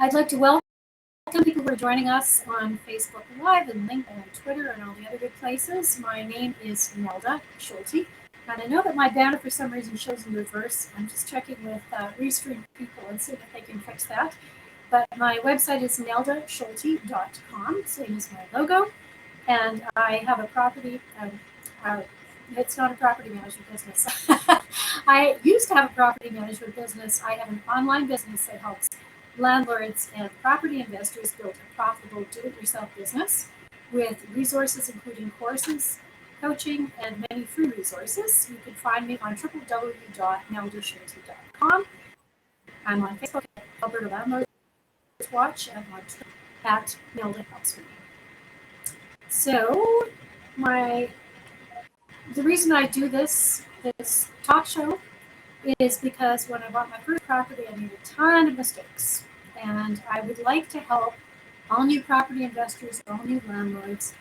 I'd like to welcome people who are joining us on Facebook Live and LinkedIn and Twitter and all the other good places. My name is Nelda Schulte, and I know that my banner for some reason shows in reverse. I'm just checking with Restream people and seeing if they can fix that. But my website is neldaschulte.com, same as my logo, and I have a property. It's not a property management business. I used to have a property management business. I have an online business that helps landlords and property investors build a profitable do-it-yourself business with resources including courses, coaching, and many free resources. You can find me on www.neldaschulte.com. I'm on Facebook at Alberta Landlords Watch and on Twitter at Nelda Helps Me. So the reason I do this talk show is because when I bought my first property, I made a ton of mistakes. And I would like to help all new property investors, all new landlords,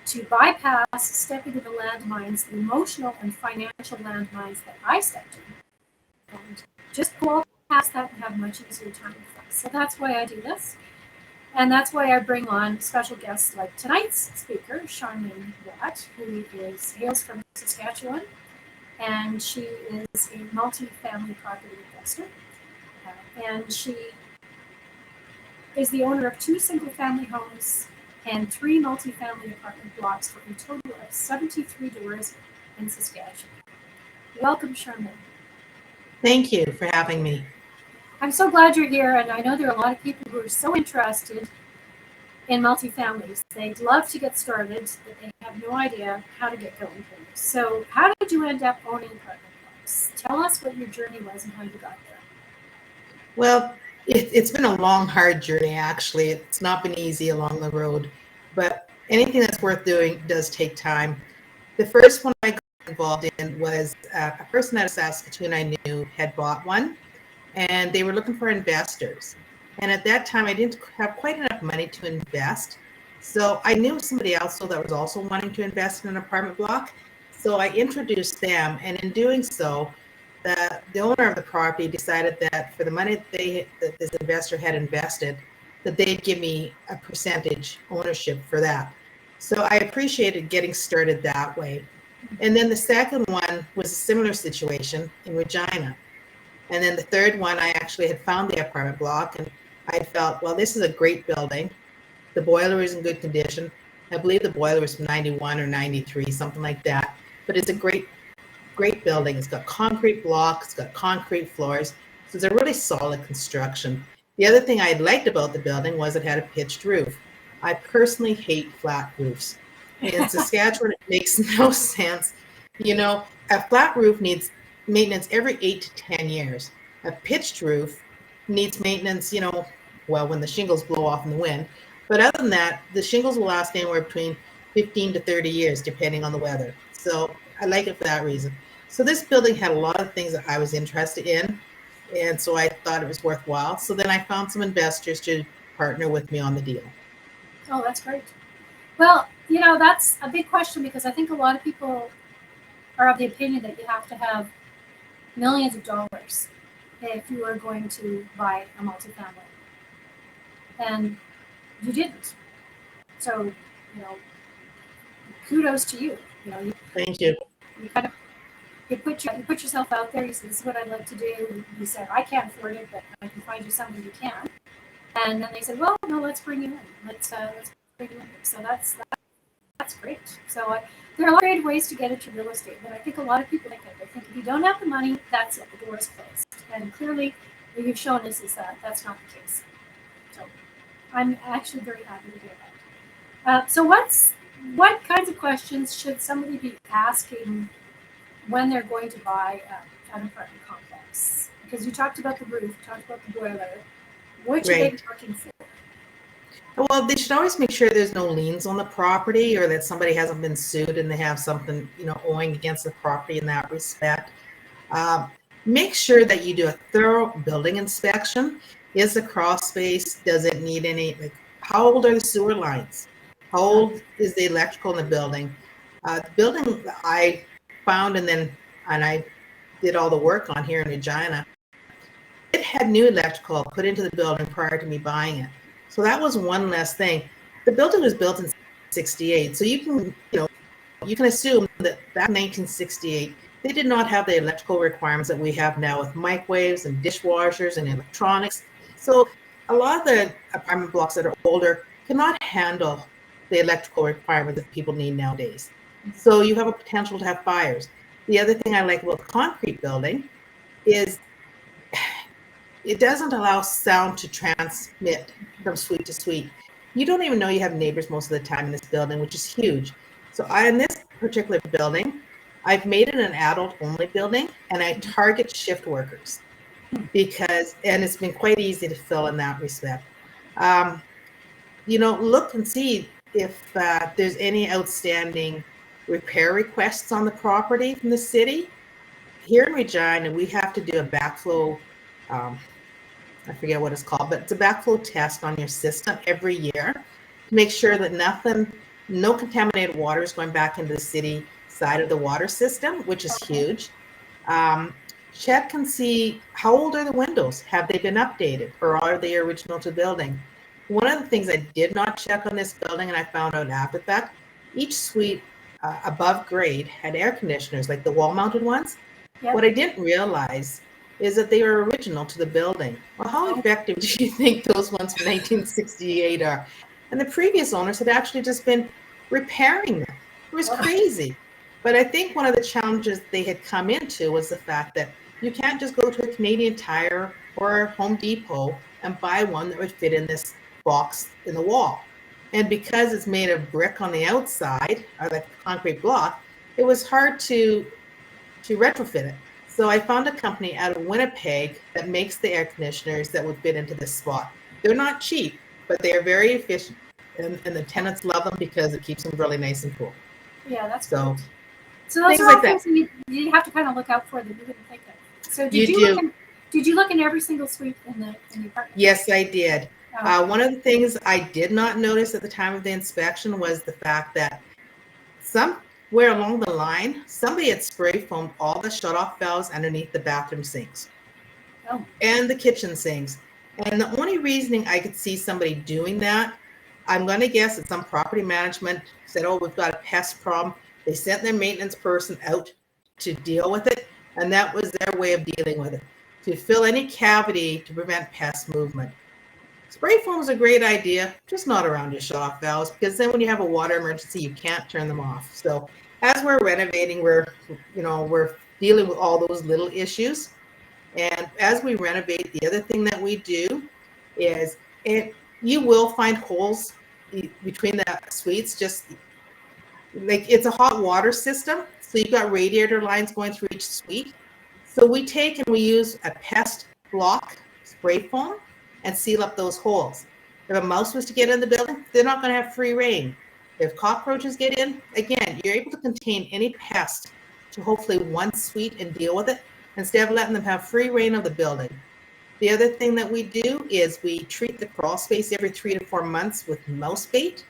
to bypass stepping into the landmines, the emotional and financial landmines that I stepped in, and just go past that and have a much easier time with us. So that's why I do this. And that's why I bring on special guests like tonight's speaker, Sharmane Watt, who hails from Saskatchewan, and she is a multi-family property investor. And she is the owner of 2 single-family homes and 3 multi-family apartment blocks for a total of 73 doors in Saskatchewan. Welcome, Sharmane. Thank you for having me. I'm so glad you're here, and I know there are a lot of people who are so interested in multifamilies. They'd love to get started, but they have no idea how to get going. So how did you end up owning apartment blocks? Tell us what your journey was and how you got there. Well, it's been a long, hard journey, actually. It's not been easy along the road, but anything that's worth doing does take time. The first one I got involved in was a person out of Saskatchewan I knew had bought one, and they were looking for investors. And at that time, I didn't have quite enough money to invest. So I knew somebody else that was also wanting to invest in an apartment block. So I introduced them, and in doing so, the owner of the property decided that for the money that this investor had invested, that they'd give me a percentage ownership for that. So I appreciated getting started that way. And then the second one was a similar situation in Regina. And then the third one, I actually had found the apartment block, and I felt, well, this is a great building. The boiler is in good condition. I believe the boiler was from 91 or 93, something like that. But it's a great building. It's got concrete blocks, it's got concrete floors. So it's a really solid construction. The other thing I liked about the building was it had a pitched roof. I personally hate flat roofs. In Saskatchewan, it makes no sense. You know, a flat roof needs maintenance every 8 to 10 years. A pitched roof needs maintenance, when the shingles blow off in the wind. But other than that, the shingles will last anywhere between 15 to 30 years, depending on the weather. So I like it for that reason. So this building had a lot of things that I was interested in, and so I thought it was worthwhile. So then I found some investors to partner with me on the deal. Oh, that's great. Well, that's a big question because I think a lot of people are of the opinion that you have to have millions of dollars if you are going to buy a multifamily. And you didn't. So, kudos to you. Thank you. You put yourself out there. You said, "This is what I'd like to do." You said, "I can't afford it, but I can find you somebody who can." And then they said, "Well, no, let's bring you in. Let's bring you in." So that's great. So there are a lot of great ways to get into real estate, but I think a lot of people think that. They think if you don't have the money, that's it. The door is closed. And clearly, what you've shown us is that that's not the case. So I'm actually very happy to hear that. So what kinds of questions should somebody be asking when they're going to buy an apartment complex? Because you talked about the roof, you talked about the boiler. What should they be looking for? Well, they should always make sure there's no liens on the property or that somebody hasn't been sued and they have something, owing against the property in that respect. Make sure that you do a thorough building inspection. Is the crawl space, does it need any, how old are the sewer lines? How old is the electrical in the building? The building I found and I did all the work on here in Regina, had new electrical put into the building prior to me buying it. So that was one less thing. The building was built in 68. So you can assume that back in 1968, they did not have the electrical requirements that we have now with microwaves and dishwashers and electronics. So a lot of the apartment blocks that are older cannot handle the electrical requirements that people need nowadays. So you have a potential to have fires. The other thing I like about the concrete building is it doesn't allow sound to transmit from suite to suite. You don't even know you have neighbors most of the time in this building, which is huge. So in this particular building, I've made it an adult-only building, and I target shift workers and it's been quite easy to fill in that respect. Look and see if there's any outstanding repair requests on the property from the city. Here in Regina, we have to do a backflow. I forget what it's called, but it's a backflow test on your system every year to make sure that no contaminated water is going back into the city side of the water system, which is huge. Check and see how old are the windows? Have they been updated, or are they original to building? One of the things I did not check on this building, and I found out after that, each suite above grade had air conditioners, like the wall-mounted ones. Yep. What I didn't realize is that they are original to the building. Well, how effective do you think those ones from 1968 are? And the previous owners had actually just been repairing them. It was crazy. But I think one of the challenges they had come into was the fact that you can't just go to a Canadian Tire or Home Depot and buy one that would fit in this box in the wall. And because it's made of brick on the outside, or the concrete block, it was hard to retrofit it. So I found a company out of Winnipeg that makes the air conditioners that would fit into this spot. They're not cheap, but they are very efficient. And the tenants love them because it keeps them really nice and cool. Yeah, that's so great. So those are all things that you have to kind of look out for that you wouldn't think of. So did you look in every single suite in the apartment? Yes, I did. Oh. One of the things I did not notice at the time of the inspection was the fact that somewhere along the line, somebody had spray foamed all the shutoff valves underneath the bathroom sinks and the kitchen sinks. And the only reasoning I could see somebody doing that, I'm going to guess that some property management said, oh, we've got a pest problem. They sent their maintenance person out to deal with it, and that was their way of dealing with it, to fill any cavity to prevent pest movement. Spray foam is a great idea, just not around your shutoff valves, because then when you have a water emergency, you can't turn them off. So as we're renovating, we're dealing with all those little issues. And as we renovate, the other thing that we do is you will find holes between the suites, just like it's a hot water system. So you've got radiator lines going through each suite. So we take and we use a pest block spray foam and seal up those holes. If a mouse was to get in the building, they're not going to have free reign. If cockroaches get in, again, you're able to contain any pest to hopefully one suite and deal with it instead of letting them have free reign of the building. The other thing that we do is we treat the crawl space every 3 to 4 months with mouse bait.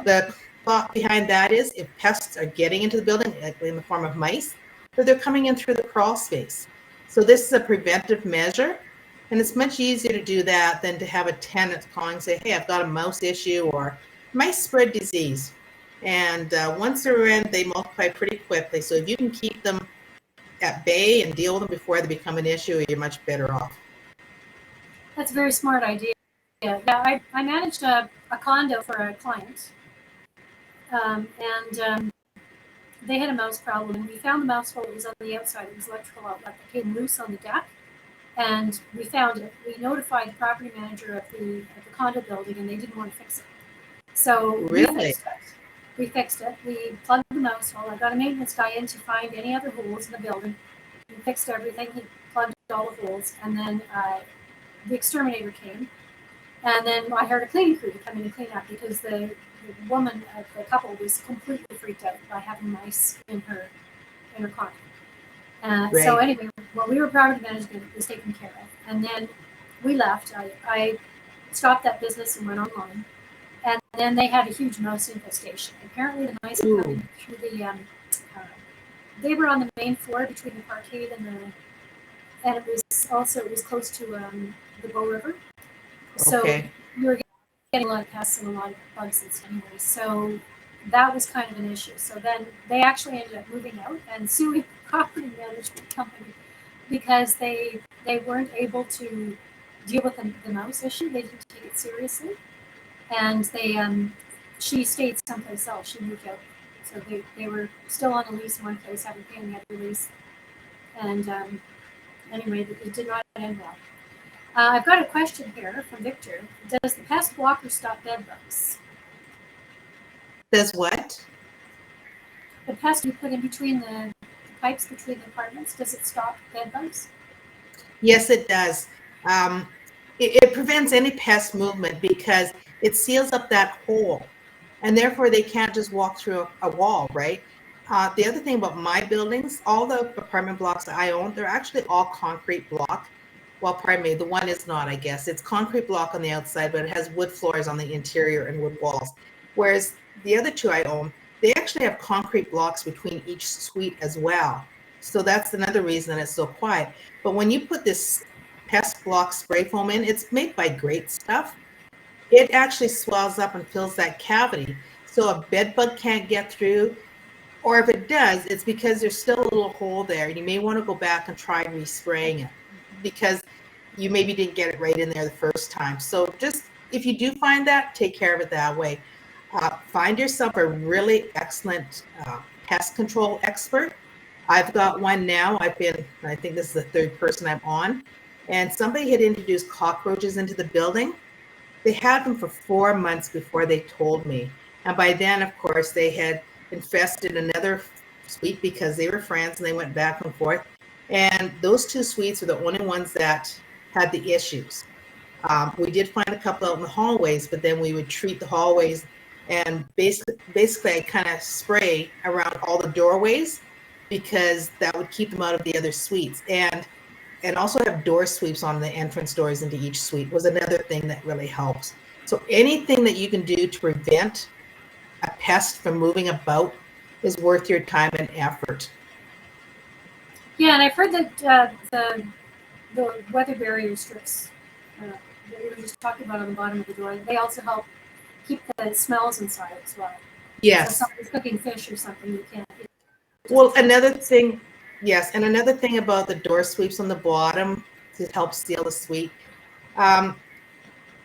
The thought behind that is if pests are getting into the building, like in the form of mice, that they're coming in through the crawl space. So this is a preventive measure, and it's much easier to do that than to have a tenant calling and say, hey, I've got a mouse issue or mice spread disease. And once they're in, they multiply pretty quickly. So if you can keep them at bay and deal with them before they become an issue, you're much better off. That's a very smart idea. Yeah, I managed a condo for a client, and they had a mouse problem. And we found the mouse while it was on the outside. It was electrical outlet that came loose on the deck, and we found it. We notified the property manager of the condo building, and they didn't want to fix it. So really? We fixed it. We plugged the mouse hole. I got a maintenance guy in to find any other holes in the building. We fixed everything. He plugged all the holes, and then the exterminator came, and then I hired a cleaning crew to come in and clean up because the woman, the couple, was completely freaked out by having mice in her condo. Right. So anyway, when we were property management, it was taken care of, and then we left. I stopped that business and went online, and then they had a huge mouse infestation. Apparently, the mice were coming through the. They were on the main floor between the parkade and the and it was close to the Bow River, so Okay. you were getting a lot of pests and a lot of bugs and stuff anyway. So that was kind of an issue. So then they actually ended up moving out and suing the property management company because they weren't able to deal with the mouse issue. They didn't take it seriously, and she stayed someplace else. She moved out, so they were still on a lease in one place, having paid the other lease, and anyway, it did not end well. I've got a question here from Victor. Does the pest blocker stop bed bugs? Does what? The pest you put in between the pipes between the apartments, does it stop bed bugs? Yes, it does. It prevents any pest movement because it seals up that hole, and therefore they can't just walk through a wall, right? The other thing about my buildings, all the apartment blocks that I own, they're actually all concrete block. Well, pardon me, the one is not, I guess. It's concrete block on the outside, but it has wood floors on the interior and wood walls. Whereas the other two I own, they actually have concrete blocks between each suite as well. So that's another reason it's so quiet. But when you put this pest block spray foam in, it's made by Great Stuff. It actually swells up and fills that cavity. So a bed bug can't get through, or if it does, it's because there's still a little hole there, and you may want to go back and try respraying it because you maybe didn't get it right in there the first time. So just if you do find that, take care of it that way. Find yourself a really excellent pest control expert. I've got one now. I think this is the third person I'm on, and somebody had introduced cockroaches into the building. They had them for 4 months before they told me. And by then, of course, they had infested another suite because they were friends and they went back and forth. And those two suites were the only ones that had the issues. We did find a couple out in the hallways, but then we would treat the hallways and basically I kind of spray around all the doorways because that would keep them out of the other suites. And also have door sweeps on the entrance doors into each suite was another thing that really helps. So anything that you can do to prevent a pest from moving about is worth your time and effort. Yeah, and I've heard that the weather barrier strips that we were just talking about on the bottom of the door, they also help keep the smells inside as well. So if Yes. somebody's cooking fish or something, you can't. Well, another thing, yes, and another thing about the door sweeps on the bottom to help seal the suite.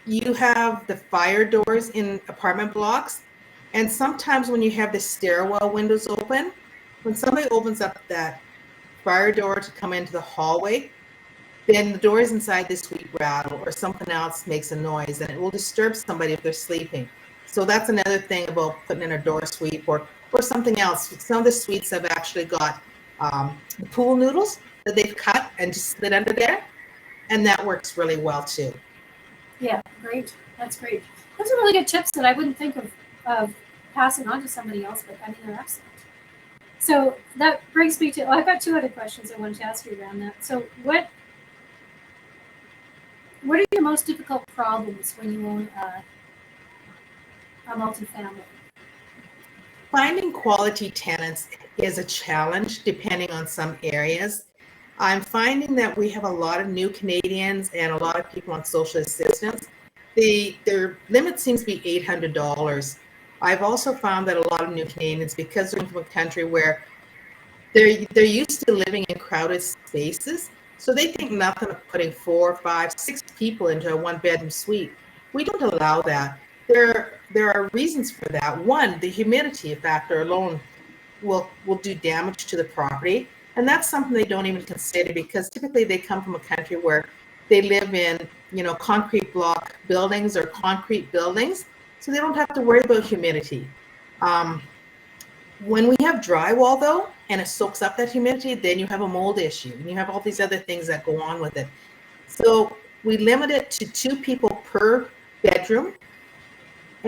You have the fire doors in apartment blocks, and sometimes when you have the stairwell windows open, when somebody opens up that fire door to come into the hallway, then the doors inside the suite rattle or something else makes a noise, and it will disturb somebody if they're sleeping. So that's another thing about putting in a door sweep or something else. Some of the suites have actually got the pool noodles that they've cut and just slid under there, and that works really well too. Yeah, great. That's great. Those are really good tips that I wouldn't think of passing on to somebody else, but I mean, they're excellent. So that brings me to, I've got two other questions I wanted to ask you around that. So what are your most difficult problems when you own a multifamily? Finding quality tenants is a challenge depending on some areas. I'm finding that we have a lot of new Canadians and a lot of people on social assistance. Their limit seems to be $800. I've also found that a lot of new Canadians, because they're from a country where they're used to living in crowded spaces, so they think nothing of putting 4, 5, 6 people into a one-bedroom suite. We don't allow that. There are reasons for that. One, the humidity factor alone will do damage to the property, and that's something they don't even consider because typically they come from a country where they live in concrete block buildings or concrete buildings, so they don't have to worry about humidity. When we have drywall though, and it soaks up that humidity, then you have a mold issue and you have all these other things that go on with it. So we limit it to 2 people per bedroom.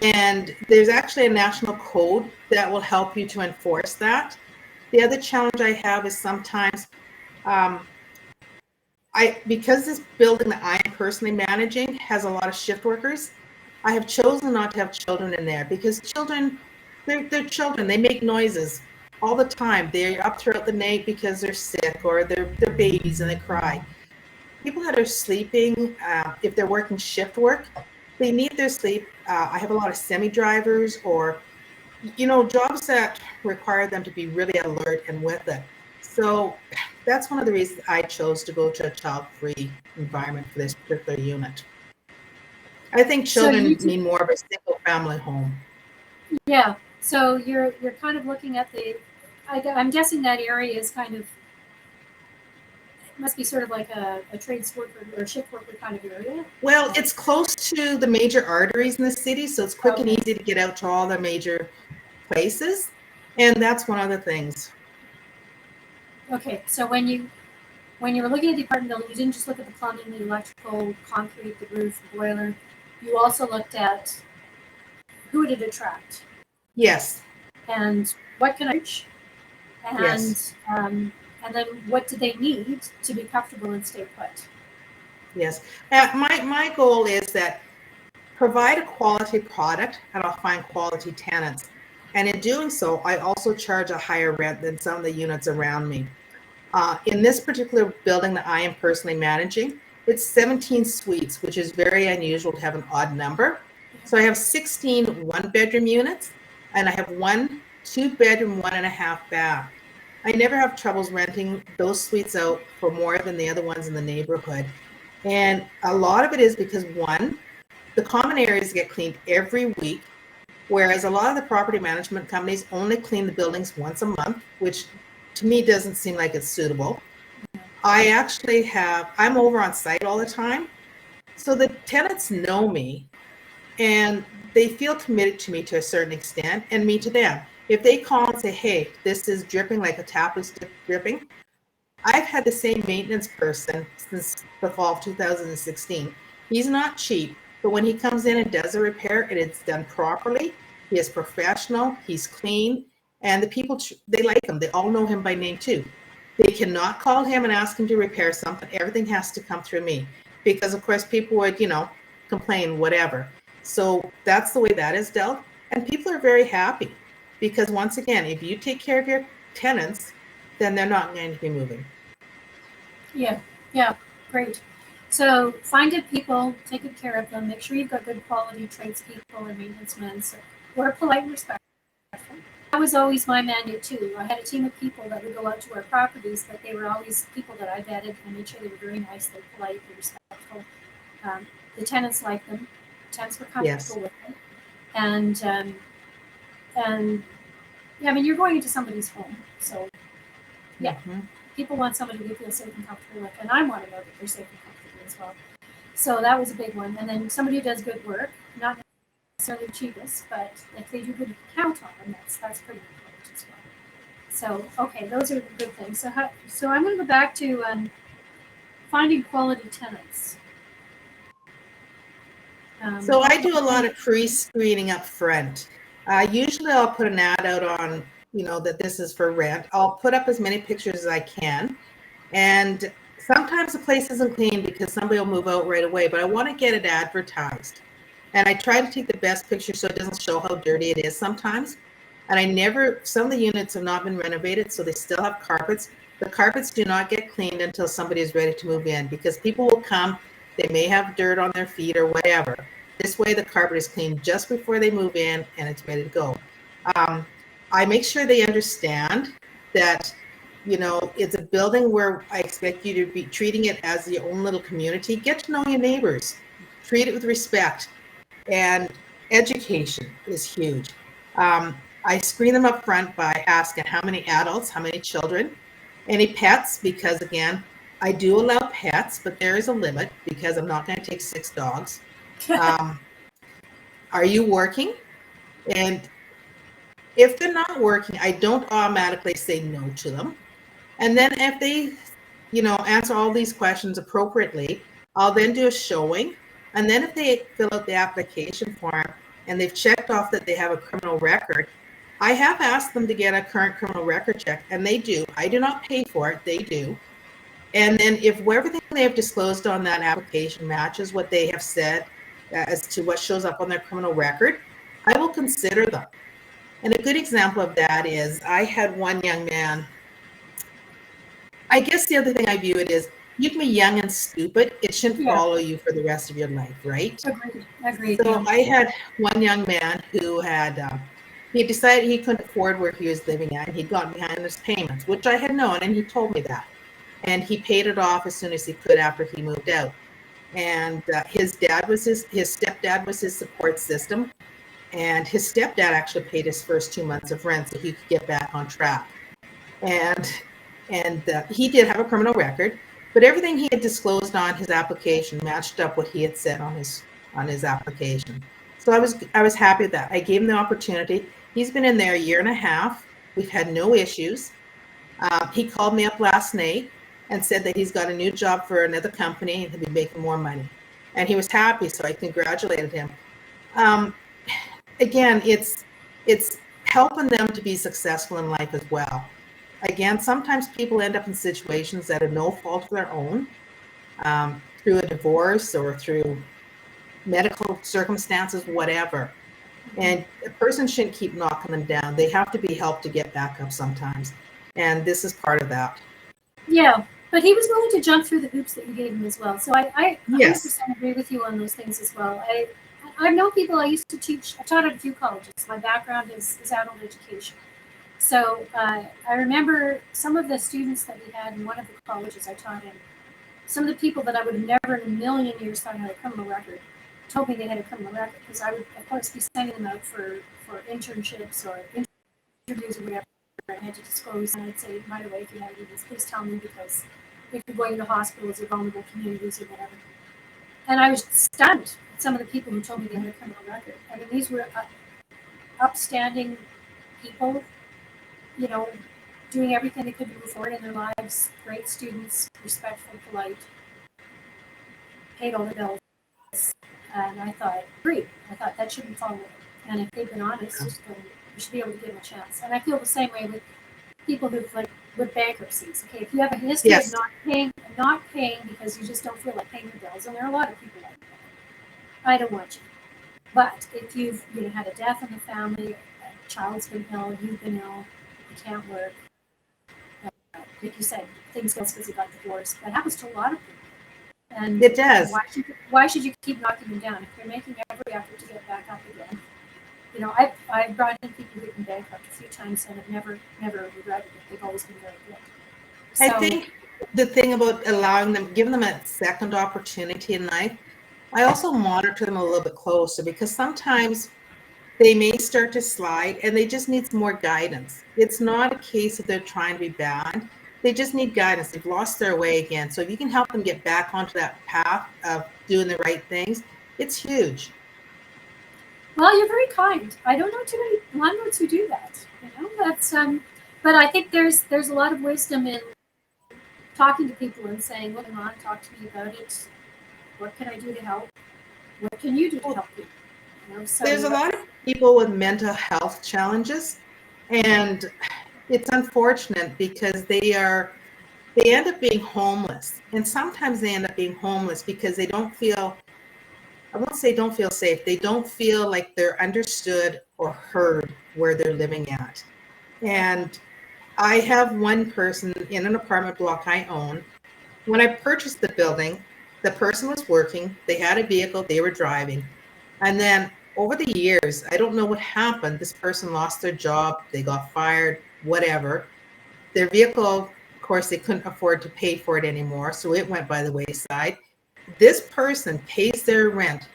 And there's actually a national code that will help you to enforce that. The other challenge I have is sometimes because this building that I'm personally managing has a lot of shift workers, I have chosen not to have children in there because children, they're children. They make noises all the time. They're up throughout the night because they're sick or they're babies and they cry. people that are sleeping, if they're working shift work, they need their sleep. I have a lot of semi-drivers or, jobs that require them to be really alert and with it. So that's one of the reasons I chose to go to a child-free environment for this particular unit. I think So children need more of a single family home. yeah. So you're kind of looking at I'm guessing that area is kind of, must be sort of like a trades worker or shift worker kind of area. Well, it's close to the major arteries in the city, so it's quick and Okay. easy to get out to all the major places. And that's one of the things. Okay. So when you were looking at the apartment building, you didn't just look at the plumbing, the electrical, concrete, the roof, the boiler. You also looked at who did it attract Yes, and what can I reach, yes, and then what do they need to be comfortable and stay put. yes. My goal is that provide a quality product and I'll find quality tenants. And in doing so, I also charge a higher rent than some of the units around me. In this particular building that I am personally managing, it's 17 suites, which is very unusual to have an odd number. So I have 16 one-bedroom units, and I have one two-bedroom, 1.5 bath. I never have troubles renting those suites out for more than the other ones in the neighborhood. And a lot of it is because, one, the common areas get cleaned every week, whereas a lot of the property management companies only clean the buildings once a month, which to me doesn't seem like it's suitable. I'm over on site all the time. So the tenants know me and they feel committed to me to a certain extent and me to them. If they call and say, hey, this is dripping like a tap is dripping, I've had the same maintenance person since the fall of 2016. He's not cheap, but when he comes in and does a repair and it's done properly, he is professional, he's clean, and the people, they like him. They all know him by name too. They cannot call him and ask him to repair something. Everything has to come through me because, of course, people would, complain, whatever. So that's the way that is dealt. And people are very happy because, once again, if you take care of your tenants, then they're not going to be moving. Yeah, yeah, great. So find good people, take good care of them, make sure you've got good quality tradespeople and maintenance men who are polite and respectful. That was always my mandate too. I had a team of people that would go out to our properties, but they were always people that I vetted and made sure they were very nice, they're polite, they're respectful. The tenants liked them. The tenants were comfortable with them. And yeah, I mean, you're going into somebody's home, so yeah. Mm-hmm. People want somebody they feel safe and comfortable with, and I want to know that they're safe and comfortable as well. So that was a big one. And then somebody who does good work, not necessarily the cheapest, but if they do good count on them, that's pretty important as well. So okay, those are the good things. So I'm going to go back to finding quality tenants. So I do a lot of pre-screening up front. Usually I'll put an ad out on, that this is for rent. I'll put up as many pictures as I can. And sometimes the place isn't clean because somebody will move out right away, but I want to get it advertised. And I try to take the best picture so it doesn't show how dirty it is sometimes. And some of the units have not been renovated, so they still have carpets. The carpets do not get cleaned until somebody is ready to move in because people will come, they may have dirt on their feet or whatever. This way the carpet is cleaned just before they move in and it's ready to go. I make sure they understand that, it's a building where I expect you to be treating it as your own little community. Get to know your neighbors, treat it with respect, and education is huge. I screen them up front by asking how many adults, how many children, any pets, because again, I do allow pets, but there is a limit because I'm not going to take 6 dogs. Are you working? And if they're not working, I don't automatically say no to them. And then if they, answer all these questions appropriately, I'll then do a showing. And then if they fill out the application form and they've checked off that they have a criminal record, I have asked them to get a current criminal record check, and they do. I do not pay for it, they do. And then if everything they have disclosed on that application matches what they have said as to what shows up on their criminal record, I will consider them. And a good example of that is I had one young man. I guess the other thing I view it is you can be young and stupid. It shouldn't Yeah, follow you for the rest of your life, right? agreed, So yeah. I had one young man who had he decided he couldn't afford where he was living at, and he'd gotten behind his payments, which I had known, and he told me that. And he paid it off as soon as he could after he moved out. And his stepdad was his support system, and his stepdad actually paid his first 2 months of rent so he could get back on track. And he did have a criminal record, but everything he had disclosed on his application matched up what he had said on his application. So I was happy with that. I gave him the opportunity. He's been in there a year and a half. We've had no issues. He called me up last night and said that he's got a new job for another company and he'll be making more money. And he was happy, so I congratulated him. Um, Again, it's helping them to be successful in life as well. Again, sometimes people end up in situations that are no fault of their own, through a divorce or through medical circumstances, whatever. And a person shouldn't keep knocking them down. They have to be helped to get back up sometimes. And this is part of that. Yeah, but he was willing to jump through the hoops that you gave him as well. So I Yes. 100% agree with you on those things as well. I know people. I used to teach. I taught at a few colleges. My background is adult education. So I remember some of the students that we had in one of the colleges I taught in. Some of the people that I would have never in a million years thought had a criminal record told me they had a criminal record because I would, of course, be sending them out for internships or interviews or whatever. I had to disclose, and I'd say, by the way, if you have any of this, please tell me because if you're going to hospitals or vulnerable communities or whatever. And I was stunned at some of the people who told me they had a criminal record. I mean, these were upstanding people, you know, doing everything they could to move forward in their lives, great students, respectful, polite, paid all the bills. And I thought, great. I thought that shouldn't follow. And if they've been honest, then we should be able to give them a chance. And I feel the same way with people who've like with bankruptcies. Okay, if you have a history Yes. of not paying because you just don't feel like paying your bills, and there are a lot of people like that. I don't want you. But if you've had a death in the family, a child's been ill, you've been ill, you can't work, like you said, things go because you got divorced. That happens to a lot of people. And It does. why should you keep knocking them down if you're making every effort to get back up again? I've brought in people who've been bankrupt a few times and have never regretted it. They've always been very good. So, I think the thing about giving them a second opportunity in life, I also monitor them a little bit closer because sometimes they may start to slide and they just need some more guidance. It's not a case that they're trying to be bad. They just need guidance. They've lost their way again. So if you can help them get back onto that path of doing the right things, it's huge. well, you're very kind. I don't know too many landlords who do that. That's but I think there's a lot of wisdom in talking to people and saying, "Look, on, talk to me about it. What can I do to help? What can you do to help people?" So There's a lot of people with mental health challenges, and it's unfortunate because they end up being homeless. And sometimes they end up being homeless because they don't feel, I won't say don't feel safe, they don't feel like they're understood or heard where they're living at. And I have one person in an apartment block I own. When I purchased the building, the person was working, they had a vehicle, they were driving. And then over the years, I don't know what happened. This person lost their job, they got fired, whatever. Their vehicle, of course, they couldn't afford to pay for it anymore, so it went by the wayside. This person pays their rent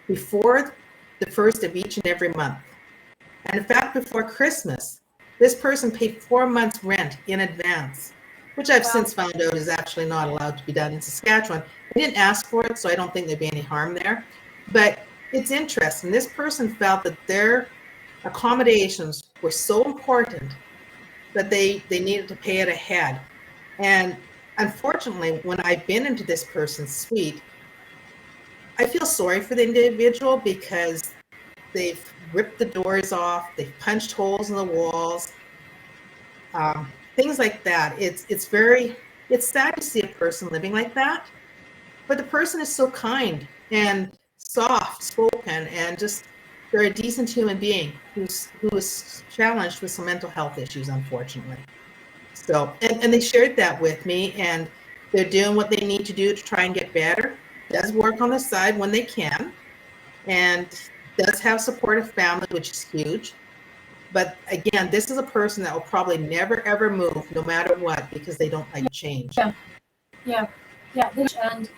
before the first of each and every month. And in fact, before Christmas, this person paid 4 months' rent in advance, which I've since found out is actually not allowed to be done in Saskatchewan. I didn't ask for it, so I don't think there'd be any harm there. But it's interesting. This person felt that their accommodations were so important that they needed to pay it ahead. And unfortunately, when I've been into this person's suite, I feel sorry for the individual because they've ripped the doors off, they've punched holes in the walls, things like that. It's sad to see a person living like that, but the person is so kind and soft spoken and just they're a decent human being who is challenged with some mental health issues, unfortunately. So, and they shared that with me, and They're doing what they need to do to try and get better. Does work on the side when they can, and does have supportive family, which is huge. But again, this is a person that will probably never ever move, no matter what, because they don't like change. Yeah, yeah, yeah. And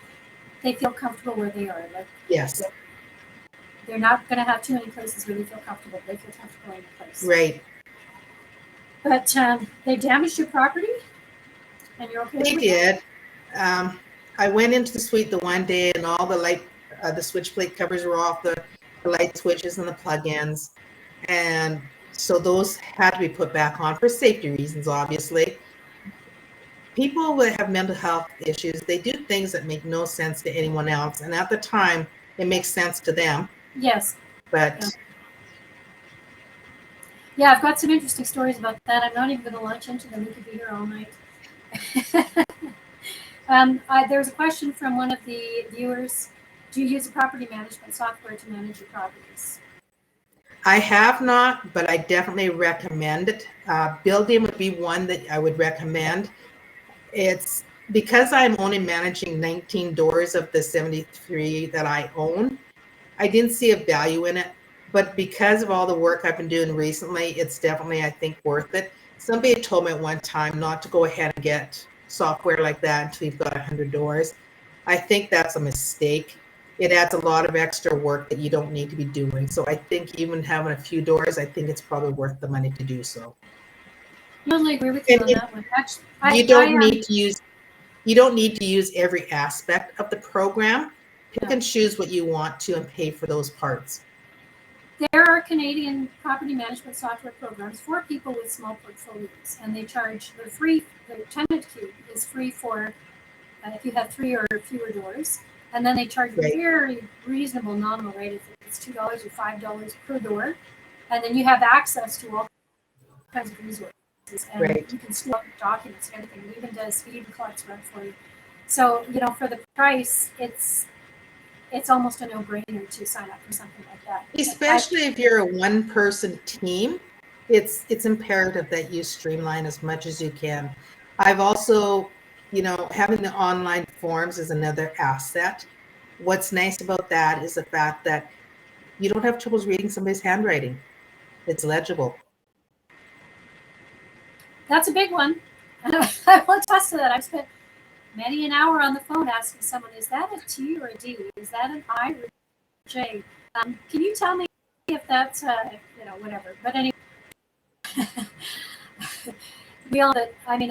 they feel comfortable where they are. Like, Yes, they're not going to have too many places where they feel comfortable. They feel comfortable in a place. right. But they damaged your property, and you're okay They with it? did. I went into the suite the one day, and all the the switch plate covers were off, the light switches and the plug-ins, and so those had to be put back on for safety reasons, obviously. People that have mental health issues, they do things that make no sense to anyone else, and at the time, it makes sense to them. Yes. But Yeah. Yeah, I've got some interesting stories about that. I'm not even going to launch into them. We could be here all night. There's a question from one of the viewers. Do you use a property management software to manage your properties? I have not, but I definitely recommend it. Building would be one that I would recommend. It's because I'm only managing 19 doors of the 73 that I own. I didn't see a value in it, but because of all the work I've been doing recently, it's definitely, I think, worth it. Somebody had told me at one time not to go ahead and get software like that until you've got 100 doors. I think that's a mistake. It adds a lot of extra work that you don't need to be doing. So I think even having a few doors, I think it's probably worth the money to do so. I totally agree with you And on that one. Actually, you don't need to use every aspect of the program. Pick and choose what you want to and pay for those parts. there are Canadian property management software programs for people with small portfolios, and they charge, they're free. The tenant cube is free for if you have 3 or fewer doors, and then they charge Right. very reasonable nominal rate. If it's $2 or $5 per door, and then you have access to all kinds of resources, and Right. you can store documents and everything. It even collects rent for you. So for the price, it's almost a no-brainer to sign up for something like that. Especially if you're a one-person team, it's imperative that you streamline as much as you can. I've also, having the online forms is another asset. What's nice about that is the fact that you don't have troubles reading somebody's handwriting. It's legible. That's a big one. I will attest to that. I've spent many an hour on the phone asking someone, is that a T or a D? Is that an I or a J? Can you tell me if that's, whatever. But anyway,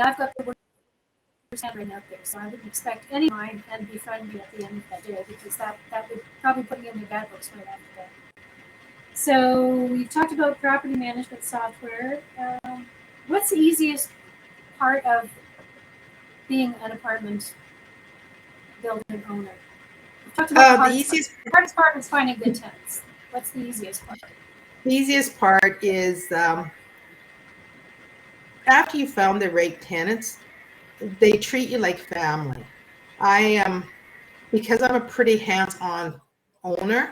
I've got the worst handwriting out there, so I wouldn't expect any of mine and befriend me at the end of that day, because that would probably put me in the bad books right after that. So we've talked about property management software. What's the easiest part of being an apartment building owner? We've talked about the hardest part was finding good tenants. What's the easiest part? The easiest part is after you found the right tenants, they treat you like family. Because I'm a pretty hands-on owner,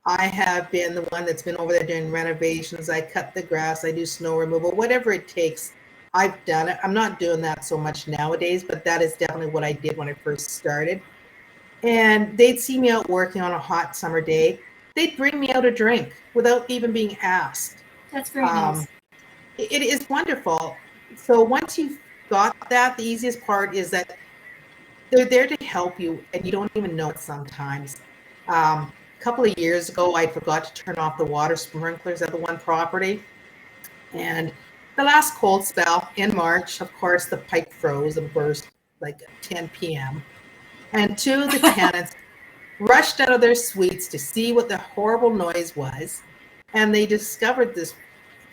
I have been the one that's been over there doing renovations. I cut the grass, I do snow removal, whatever it takes. I've done it. I'm not doing that so much nowadays, but that is definitely what I did when I first started. And they'd see me out working on a hot summer day. They'd bring me out a drink without even being asked. That's very nice. It is wonderful. So once you've got that, the easiest part is that they're there to help you, and you don't even know it sometimes. A couple of years ago, I forgot to turn off the water sprinklers at the one property. And the last cold spell in March, of course, the pipe froze and burst like 10 p.m. And two of the tenants rushed out of their suites to see what the horrible noise was. And they discovered this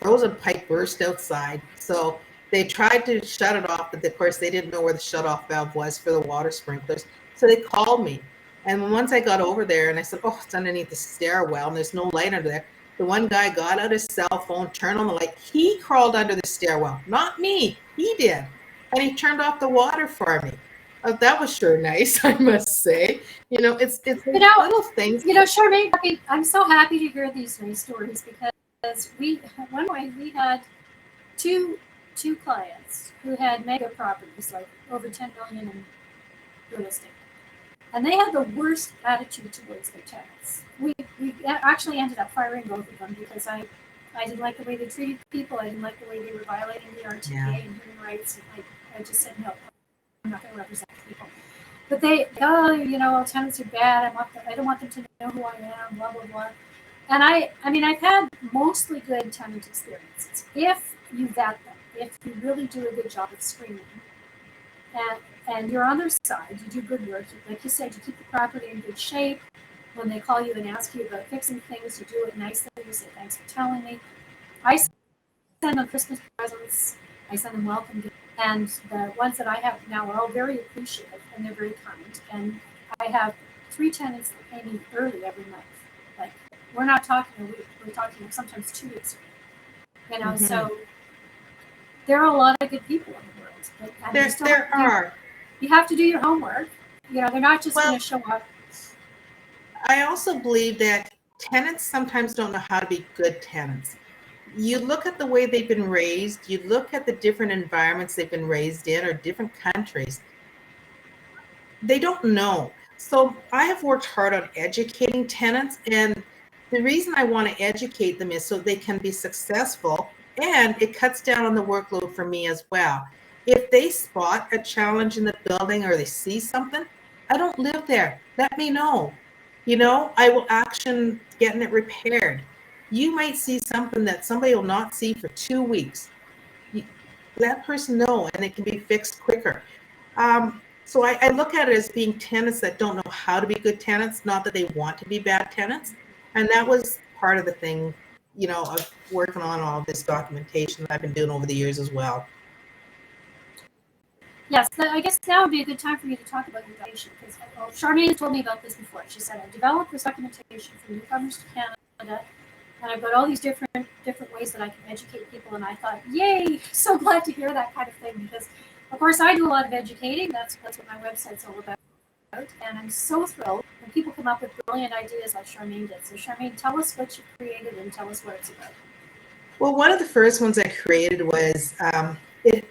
frozen pipe burst outside. So they tried to shut it off, but of course they didn't know where the shut-off valve was for the water sprinklers. So they called me. And once I got over there and I said, oh, it's underneath the stairwell and there's no light under there. The one guy got out his cell phone, turned on the light. He crawled under the stairwell, not me. He did. And he turned off the water for me. Oh, that was sure nice, I must say. It's little things. Sharmane, I'm so happy to hear these nice stories, because we had two clients who had mega properties, like over 10 million real estate. And they had the worst attitude towards their tenants. We actually ended up firing both of them because I didn't like the way they treated people. I didn't like the way they were violating the RTA and human rights. And I just said, no, I'm not going to represent people. But tenants are bad. I don't want them to know who I am, blah, blah, blah. And I've had mostly good tenant experiences. If you vet them, if you really do a good job of screening, and you're on their side, you do good work. Like you said, you keep the property in good shape. When they call you and ask you about fixing things, you do it nicely. You say, thanks for telling me. I send them Christmas presents. I send them welcome gifts. And the ones that I have now are all very appreciative and they're very kind. And I have 3 tenants that pay me early every month. Like, we're not talking a week, we're talking sometimes 2 weeks. So there are a lot of good people in the world. There are. You have to do your homework. They're not just going to show up. I also believe that tenants sometimes don't know how to be good tenants. You look at the way they've been raised, you look at the different environments they've been raised in or different countries. They don't know. So I have worked hard on educating tenants, and the reason I want to educate them is so they can be successful, and it cuts down on the workload for me as well. If they spot a challenge in the building or they see something, I don't live there. Let me know. I will action getting it repaired. You might see something that somebody will not see for 2 weeks. Let person know, and it can be fixed quicker. So I look at it as being tenants that don't know how to be good tenants, not that they want to be bad tenants. And that was part of the thing, of working on all this documentation that I've been doing over the years as well. Yes, I guess now would be a good time for you to talk about your documentation, because Sharmane told me about this before. She said, I developed this documentation for newcomers to Canada, and I've got all these different ways that I can educate people. And I thought, yay, so glad to hear that kind of thing, because of course I do a lot of educating. That's what my website's all about. And I'm so thrilled when people come up with brilliant ideas like Sharmane did. So Sharmane, tell us what you created and tell us what it's about. Well, one of the first ones I created was, it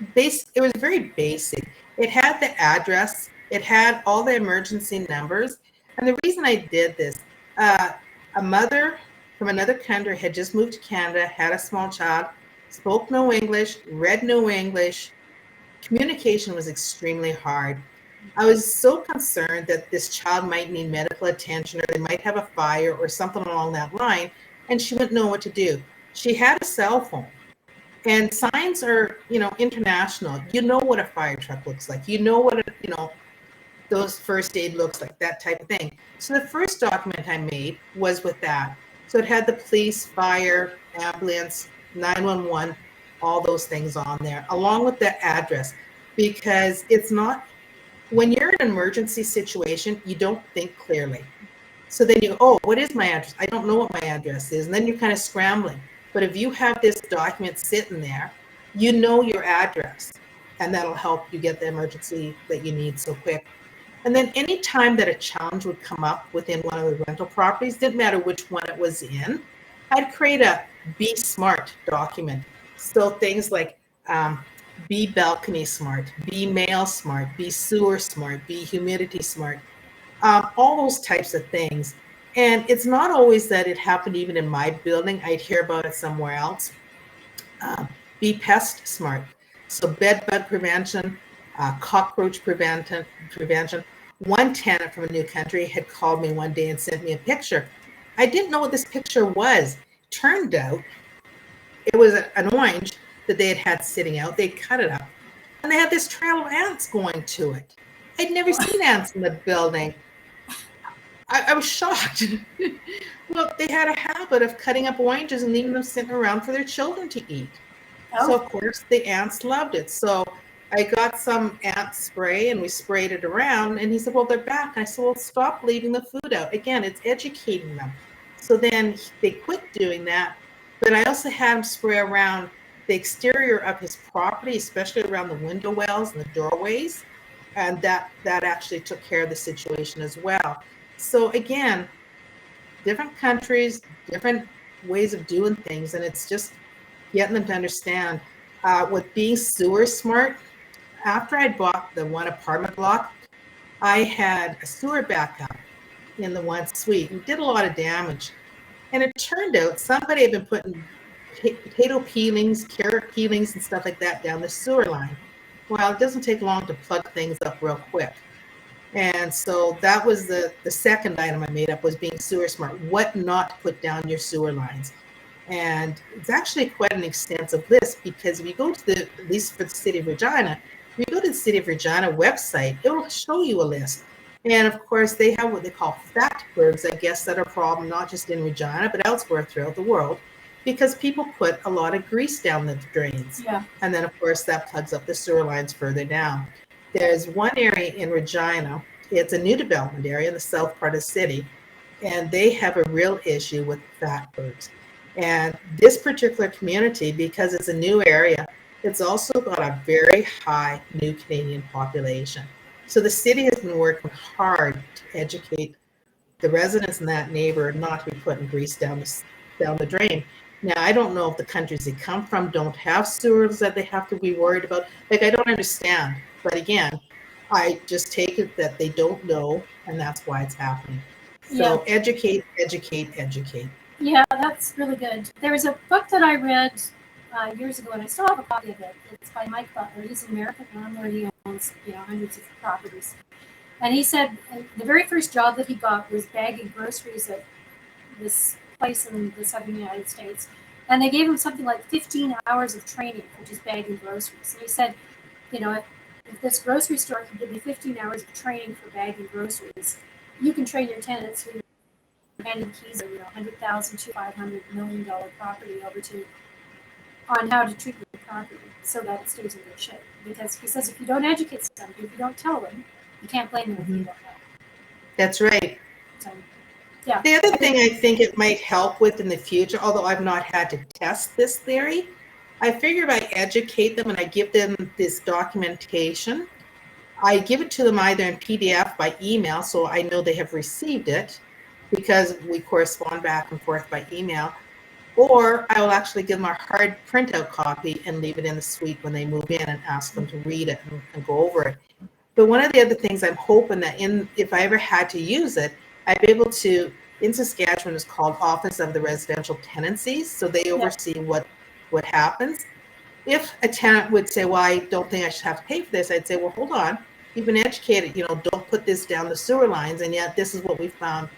was very basic. It had the address, it had all the emergency numbers. And the reason I did this, a mother from another country had just moved to Canada, had a small child, spoke no English, read no English. Communication was extremely hard. I was so concerned that this child might need medical attention, or they might have a fire or something along that line, and she wouldn't know what to do. She had a cell phone, and signs are, international. You know what a fire truck looks like. You know what, those first aid looks like, that type of thing. So the first document I made was with that. So it had the police, fire, ambulance, 911, all those things on there, along with the address, because it's not, when you're in an emergency situation, you don't think clearly. So then you go, oh, what is my address? I don't know what my address is. And then you're kind of scrambling. But if you have this document sitting there, you know your address, and that'll help you get the emergency that you need so quick. And then any time that a challenge would come up within one of the rental properties, didn't matter which one it was in, I'd create a Be Smart document. So things like Be Balcony Smart, Be Mail Smart, Be Sewer Smart, Be Humidity Smart, all those types of things. And it's not always that it happened even in my building. I'd hear about it somewhere else. Be Pest Smart. So bed bug prevention, cockroach prevention. One tenant from a new country had called me one day and sent me a picture. I didn't know what this picture was. Turned out it was an orange that they had sitting out. They cut it up, and they had this trail of ants going to it. I'd never seen ants in the building. I was shocked. Well, they had a habit of cutting up oranges and leaving them sitting around for their children to eat. Oh. So, of course, the ants loved it. So I got some ant spray and we sprayed it around. And he said, well, they're back. I said, well, stop leaving the food out. Again, it's educating them. So then they quit doing that. But I also had him spray around the exterior of his property, especially around the window wells and the doorways. And that actually took care of the situation as well. So again, different countries, different ways of doing things. And it's just getting them to understand with being sewer smart. After I bought the one apartment block, I had a sewer backup in the one suite and did a lot of damage. And it turned out somebody had been putting potato peelings, carrot peelings, and stuff like that down the sewer line. Well, it doesn't take long to plug things up real quick. And so that was the second item I made up, was being sewer smart, what not to put down your sewer lines. And it's actually quite an extensive list, because if you go to at least for the city of Regina, if you go to the city of Regina website, it will show you a list. And of course, they have what they call fatbergs, I guess, that are a problem not just in Regina, but elsewhere throughout the world, because people put a lot of grease down the drains. Yeah. And then, of course, that plugs up the sewer lines further down. There's one area in Regina, it's a new development area in the south part of the city, and they have a real issue with fatbergs. And this particular community, because it's a new area, it's also got a very high new Canadian population. So the city has been working hard to educate the residents in that neighborhood not to be putting grease down the drain. Now, I don't know if the countries they come from don't have sewers that they have to be worried about. Like, I don't understand. But again, I just take it that they don't know, and that's why it's happening. Yeah. So educate, educate, educate. Yeah, that's really good. There was a book that I read years ago, and I still have a copy of it. It's by Mike Butler. He's an American landlord. He owns hundreds of properties. And he said the very first job that he got was bagging groceries at this place in the southern United States. And they gave him something like 15 hours of training for just bagging groceries. And he said, if this grocery store can give you 15 hours of training for bagging groceries, you can train your tenants who are handing keys of $100,000 to $500 million property over to on how to treat your property so that it stays in good shape. Because he says if you don't educate somebody, if you don't tell them, you can't blame them if you don't know. That's right. So, yeah. The other thing I think it might help with in the future, although I've not had to test this theory, I figure if I educate them and I give them this documentation, I give it to them either in PDF by email, so I know they have received it, because we correspond back and forth by email, or I will actually give them a hard printout copy and leave it in the suite when they move in and ask them to read it and go over it. But one of the other things I'm hoping that if I ever had to use it, I'd be able to, in Saskatchewan, it's called Office of the Residential Tenancies, so they oversee what happens. If a tenant would say, well, I don't think I should have to pay for this, I'd say, well, hold on, you've been educated, don't put this down the sewer lines, and yet this is what we found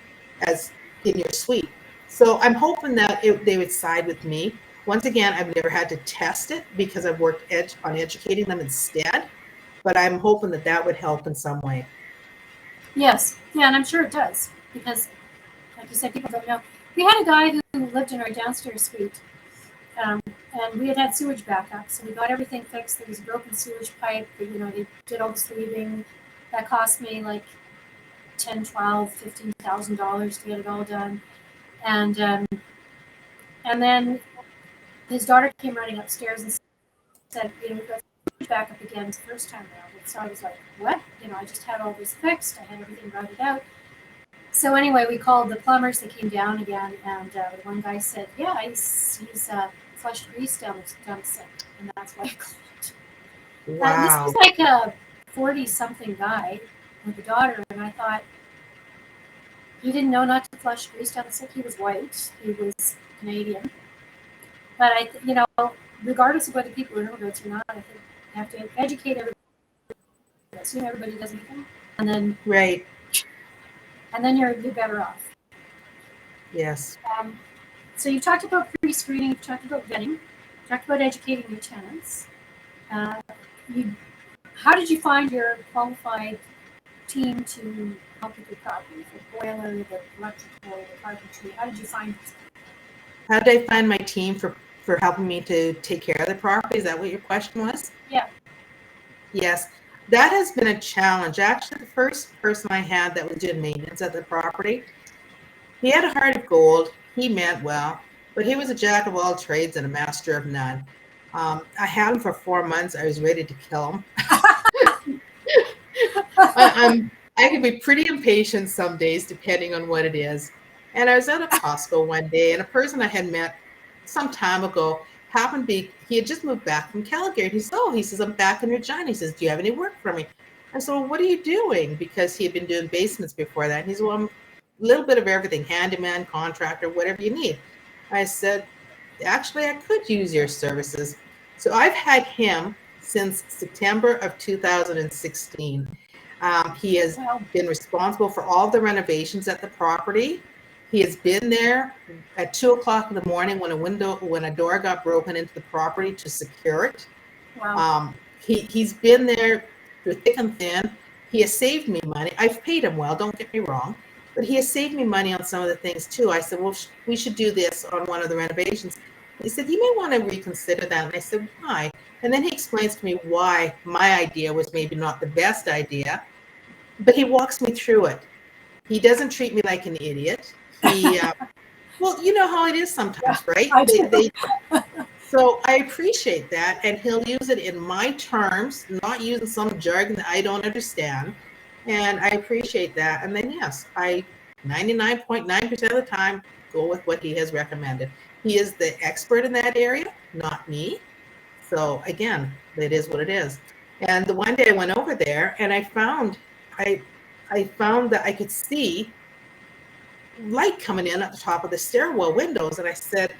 as in your suite. So I'm hoping that they would side with me. Once again, I've never had to test it because I've worked on educating them instead, but I'm hoping that would help in some way. Yes. Yeah, and I'm sure it does, because, like you said, people don't know. We had a guy who lived in our downstairs suite, and we had sewage backup, so we got everything fixed. There was a broken sewage pipe. They did all the sleeving. That cost me like $10,000, $12,000, $15,000 to get it all done. And then his daughter came running upstairs and said, we've got sewage backup again. It's the first time around. And so I was like, what? I just had all this fixed. I had everything routed out. So anyway, we called the plumbers. They came down again, and one guy said, yeah, he's flushed grease down the sink, and that's why I called. Wow. This was like a 40-something guy with a daughter, and I thought, he didn't know not to flush grease down the sink. He was white. He was Canadian. But regardless of whether people are immigrants or not, I think you have to educate everybody. Assume everybody does anything, and then right. And then you're better off. Yes. So you talked about pre-screening, you talked about vetting, you talked about educating your tenants. How did you find your qualified team to help with your property? The boiler, the electrical, the carpentry. How did you find it? How did I find my team for helping me to take care of the property? Is that what your question was? Yeah. Yes. That has been a challenge. Actually, the first person I had that was doing maintenance at the property, he had a heart of gold. He meant well, but he was a jack of all trades and a master of none. I had him for 4 months. I was ready to kill him. I can be pretty impatient some days, depending on what it is. And I was at a Costco one day, and a person I had met some time ago happened to be, he had just moved back from Calgary. He says, I'm back in Regina. He says, do you have any work for me? I said, well, what are you doing? Because he had been doing basements before that. And he said, well, I'm a little bit of everything, handyman, contractor, whatever you need. I said, actually, I could use your services. So I've had him since September of 2016. He has Wow. been responsible for all the renovations at the property. He has been there at 2 o'clock in the morning when a door got broken into the property to secure it. Wow. He's been there through thick and thin. He has saved me money. I've paid him well, don't get me wrong, but he has saved me money on some of the things too. I said, well, we should do this on one of the renovations. He said, you may want to reconsider that. And I said, why? And then he explains to me why my idea was maybe not the best idea, but he walks me through it. He doesn't treat me like an idiot. Well, you know how it is Yeah, sometimes, right? I do. So I appreciate that, and he'll use it in my terms, not using some jargon that I don't understand. And I appreciate that. And then yes, I 99.9% of the time go with what he has recommended. He is the expert in that area, not me. So again, it is what it is. And the one day I went over there and I found that I could see light coming in at the top of the stairwell windows. And I said,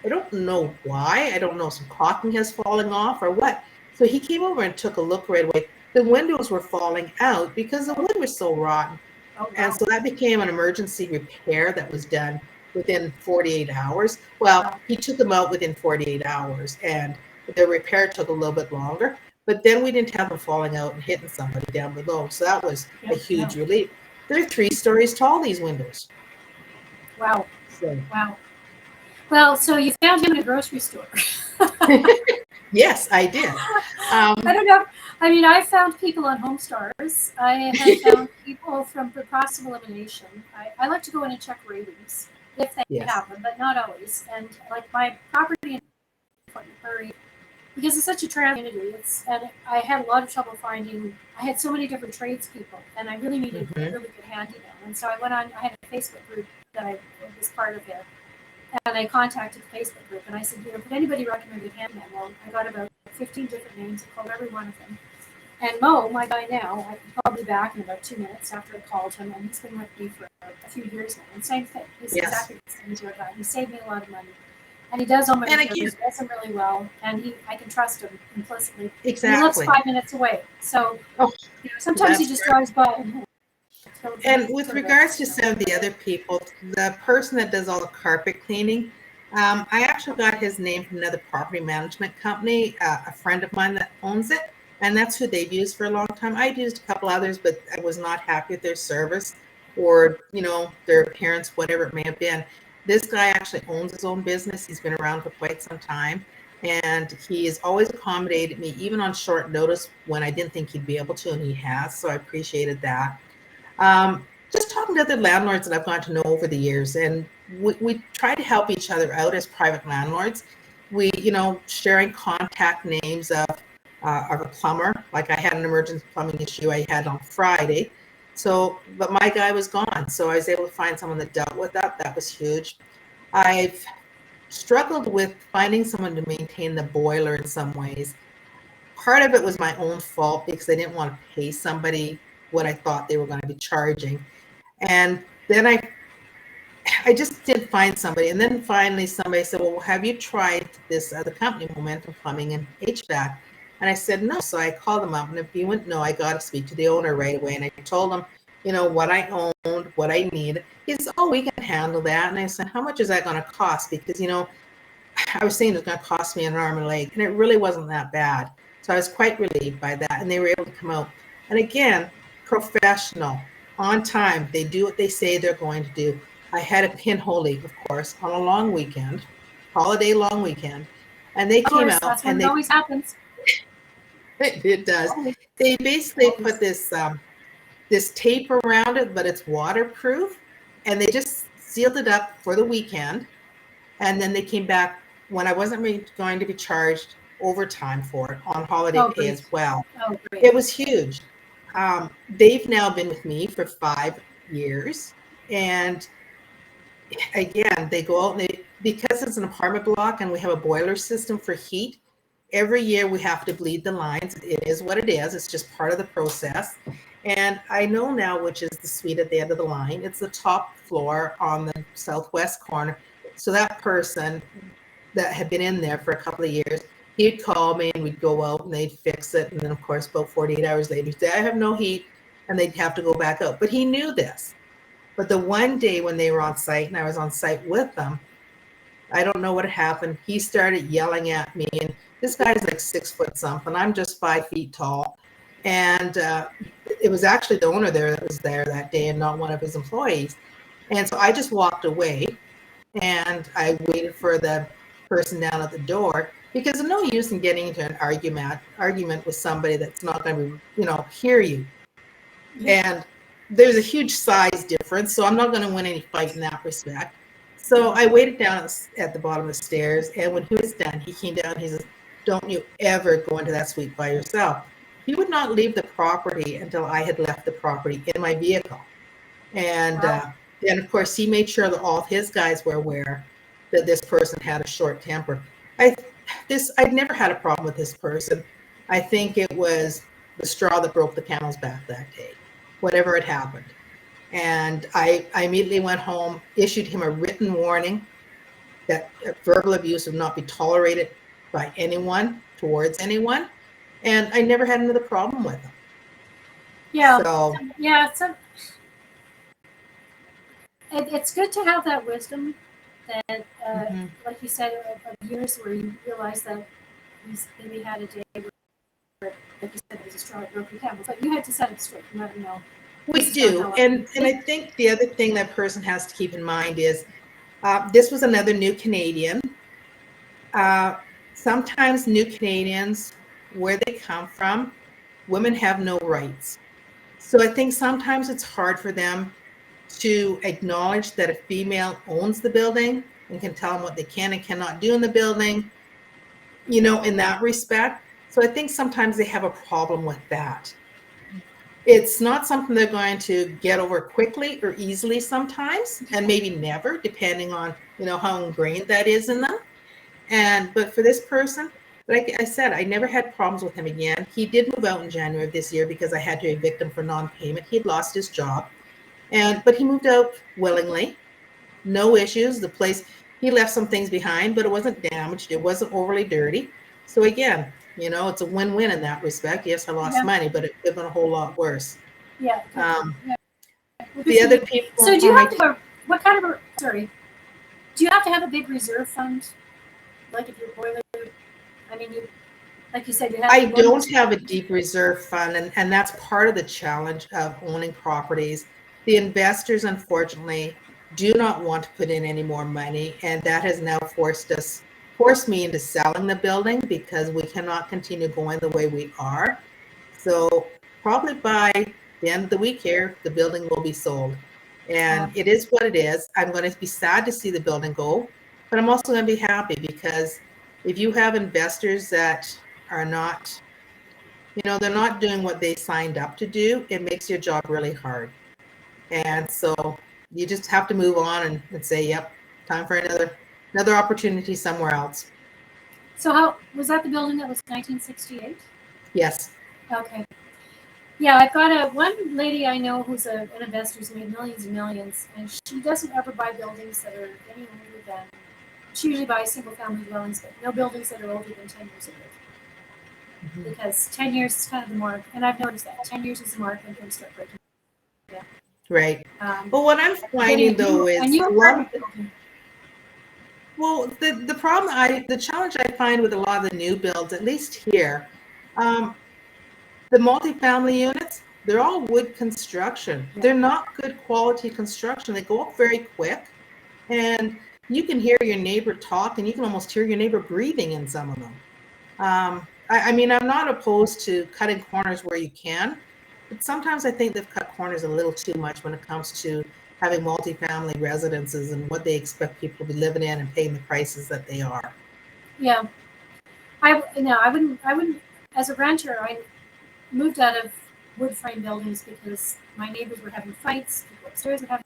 I don't know why. I don't know if some caulking has fallen off or what. So he came over and took a look right away. The windows were falling out because the wood was so rotten. Oh, And wow. so that became an emergency repair that was done within 48 hours. Well, Wow. he took them out within 48 hours and the repair took a little bit longer. But then we didn't have them falling out and hitting somebody down below. So that was a Yeah, yeah. huge relief. They're 3 stories tall, these windows. Wow. So Wow. Well, so you found him in a grocery store. yes, I did. I don't know. I mean, I found people on HomeStars. I have found people from the process of elimination. I like to go in and check ratings if they Yes. have them, but not always. And like my property in Prairie, because it's such a trans community, and I had a lot of trouble finding. I had so many different tradespeople, and I really needed a Mhm. really good handyman. And so I went on. I had a Facebook group that I was part of there, and I contacted the Facebook group and I said, could anybody recommend a handyman? Well, I got about 15 different names. I called every one of them. And Mo, my guy now, I'll be back in about 2 minutes after I called him, and he's been with me for a few years now. And same thing. He's Yes. exactly the same. He's your guy. He saved me a lot of money. And he does all my And repairs. again, He does them really well. And I can trust him implicitly. exactly. And he lives 5 minutes away. So Oh, sometimes he that's just great. drives by and And with regards to some of the other people, the person that does all the carpet cleaning, I actually got his name from another property management company, a friend of mine that owns it, and that's who they've used for a long time. I've used a couple others, but I was not happy with their service or, their appearance, whatever it may have been. This guy actually owns his own business. He's been around for quite some time, and he has always accommodated me, even on short notice when I didn't think he'd be able to, and he has, so I appreciated that. Just talking to other landlords that I've gotten to know over the years, and we try to help each other out as private landlords. We, sharing contact names of a plumber. Like I had an emergency plumbing issue I had on Friday. So, but my guy was gone. So I was able to find someone that dealt with that. That was huge. I've struggled with finding someone to maintain the boiler in some ways. Part of it was my own fault because I didn't want to pay somebody what I thought they were going to be charging. And then I just didn't find somebody. And then finally somebody said, well, have you tried this other company, Momentum Plumbing and HVAC? And I said, no. So I called them up, and if you wouldn't know, I got to speak to the owner right away. And I told him, what I owned, what I need. He said, oh, we can handle that. And I said, how much is that going to cost? Because, I was saying it was going to cost me an arm and a leg, and it really wasn't that bad. So I was quite relieved by that. And they were able to come out. And again, professional, on time. They do what they say they're going to do. I had a pinhole leak, of course, on a long weekend, holiday long weekend. And they of came course, out that's when and it always happens. it does. Always, They basically always. put this tape around it, but it's waterproof. And they just sealed it up for the weekend. And then they came back when I wasn't going to be charged overtime for it on holiday Oh, pay great. as well. Oh, great. It was huge. They've now been with me for 5 years. And again, they go out and because it's an apartment block and we have a boiler system for heat, every year we have to bleed the lines. It is what it is. It's just part of the process. And I know now which is the suite at the end of the line. It's the top floor on the southwest corner. So that person that had been in there for a couple of years, he'd call me and we'd go out and they'd fix it. And then, of course, about 48 hours later, he'd say, I have no heat. And they'd have to go back out. But he knew this. But the one day when they were on site and I was on site with them, I don't know what happened. He started yelling at me. And this guy's like 6 foot something. I'm just 5 feet tall. And it was actually the owner there that was there that day and not one of his employees. And so I just walked away and I waited for the person down at the door because there's no use in getting into an argument with somebody that's not going to, hear you. And there's a huge size difference, so I'm not going to win any fight in that respect. So I waited down at the bottom of the stairs, and when he was done, he came down. He says, "Don't you ever go into that suite by yourself." He would not leave the property until I had left the property in my vehicle. And then, of course, he made sure that all of his guys were aware that this person had a short temper. I'd never had a problem with this person. I think it was the straw that broke the camel's back that day, whatever had happened. And I immediately went home, issued him a written warning that verbal abuse would not be tolerated by anyone towards anyone. And I never had another problem with him. Yeah. So, yeah. It's good to have that wisdom that, like you said, of years where you realize that he's maybe had a day where, like you said, it was a straw that broke the camel's, but you had to set it straight and let him know. We do. And I think the other thing that person has to keep in mind is this was another new Canadian. Sometimes new Canadians, where they come from, women have no rights. So I think sometimes it's hard for them to acknowledge that a female owns the building and can tell them what they can and cannot do in the building, in that respect. So I think sometimes they have a problem with that. It's not something they're going to get over quickly or easily sometimes, and maybe never, depending on, how ingrained that is in them. But for this person, like I said, I never had problems with him again. He did move out in January of this year because I had to evict him for non-payment. He'd lost his job. But he moved out willingly, no issues. The place, he left some things behind, but it wasn't damaged. It wasn't overly dirty. So again, it's a win-win in that respect. Yes, I lost money, but it could have been a whole lot worse. Yeah. The other people. So do you have to have do you have to have a big reserve fund? Like if your boiler, like you said, I don't have a deep reserve fund, and that's part of the challenge of owning properties. The investors, unfortunately, do not want to put in any more money, and that has now forced me into selling the building because we cannot continue going the way we are. So probably by the end of the week here, the building will be sold. And it is what it is. I'm going to be sad to see the building go, but I'm also going to be happy because if you have investors that are not, they're not doing what they signed up to do, it makes your job really hard. And so you just have to move on and say, yep, time for another opportunity somewhere else. So how was that the building that was 1968? Yes. Okay. Yeah, I've got one lady I know who's an investor who's made millions and millions, and she doesn't ever buy buildings that are any older than. She usually buys single-family dwellings, but no buildings that are older than 10 years old. Mm-hmm. Because 10 years is kind of the mark, and I've noticed that 10 years is the mark when things start breaking down. Right. But what I'm finding though is the problem the challenge I find with a lot of the new builds, at least here, the multifamily units, they're all wood construction. Yeah. They're not good quality construction. They go up very quick, and you can hear your neighbor talk, and you can almost hear your neighbor breathing in some of them. I'm not opposed to cutting corners where you can, but sometimes I think they've cut corners a little too much when it comes to having multifamily residences and what they expect people to be living in and paying the prices that they are. Yeah, I wouldn't. As a renter, I moved out of wood frame buildings because my neighbors were having fights. People upstairs were having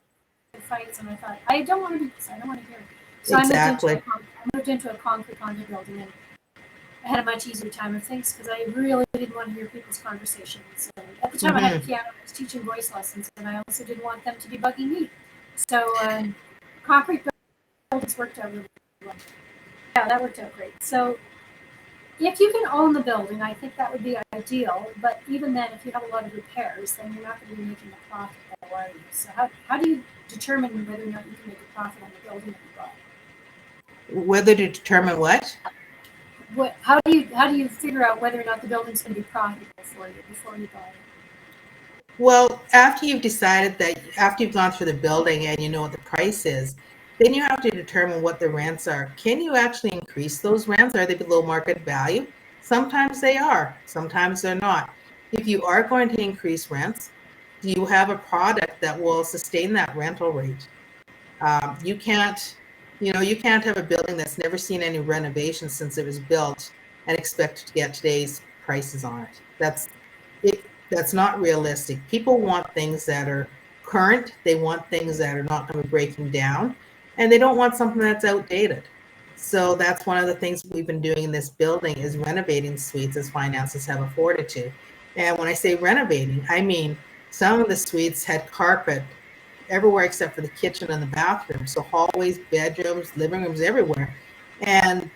fights, and I thought, I don't want to do this. I don't want to hear it. So exactly. I moved into a concrete condo building, I had a much easier time of things because I really didn't want to hear people's conversations. And at the time, I had a piano. I was teaching voice lessons, and I also didn't want them to be bugging me. So concrete buildings worked out really well. Yeah, that worked out great. So if you can own the building, I think that would be ideal. But even then, if you have a lot of repairs, then you're not going to be making a profit, are you? So how do you determine whether or not you can make a profit on the building that you bought? Whether to determine what? How do you figure out whether or not the building's going to be profitable for you before you buy it? Well, after you've decided that, after you've gone through the building and you know what the price is, then you have to determine what the rents are. Can you actually increase those rents? Are they below market value? Sometimes they are, sometimes they're not. If you are going to increase rents, do you have a product that will sustain that rental rate? You can't, you can't have a building that's never seen any renovation since it was built and expect to get today's prices on it. That's not realistic. People want things that are current. They want things that are not going to be breaking down, and they don't want something that's outdated. So that's one of the things we've been doing in this building is renovating suites as finances have afforded to. And when I say renovating, I mean some of the suites had carpet everywhere except for the kitchen and the bathroom. So hallways, bedrooms, living rooms, everywhere. And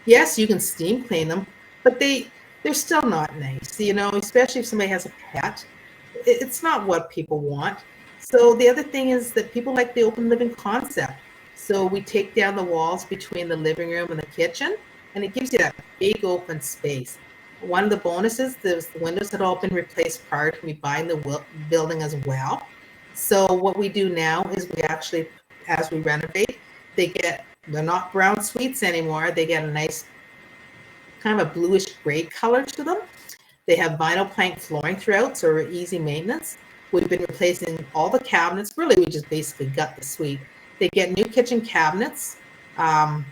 yes, you can steam clean them, but they're still not nice, especially if somebody has a pet. It's not what people want. So the other thing is that people like the open living concept. So we take down the walls between the living room and the kitchen, and it gives you that big open space. One of the bonuses, the windows had all been replaced prior to me buying the building as well. So what we do now is we actually, as we renovate, they're not brown suites anymore. They get a nice kind of a bluish gray color to them. They have vinyl plank flooring throughout, so we're easy maintenance. We've been replacing all the cabinets. Really, we just basically gut the suite. They get new kitchen cabinets and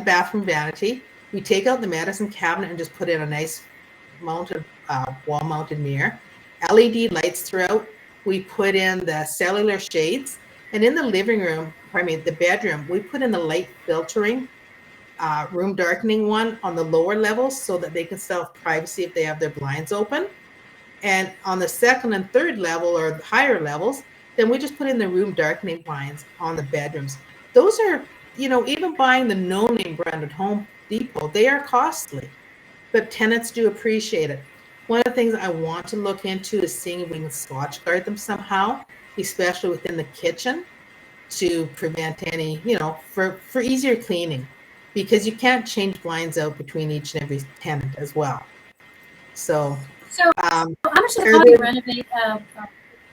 bathroom vanity. We take out the medicine cabinet and just put in a nice mounted wall-mounted mirror. LED lights throughout. We put in the cellular shades. And in the living room, the bedroom, we put in the light filtering room darkening one on the lower levels so that they can still have privacy if they have their blinds open. And on the second and third level or the higher levels, then we just put in the room darkening blinds on the bedrooms. Those are, even buying the no-name brand at Home Depot, they are costly, but tenants do appreciate it. One of the things I want to look into is seeing if we can Scotch guard them somehow, especially within the kitchen, to prevent any, for easier cleaning, because you can't change blinds out between each and every tenant as well. So how much does it cost to renovate a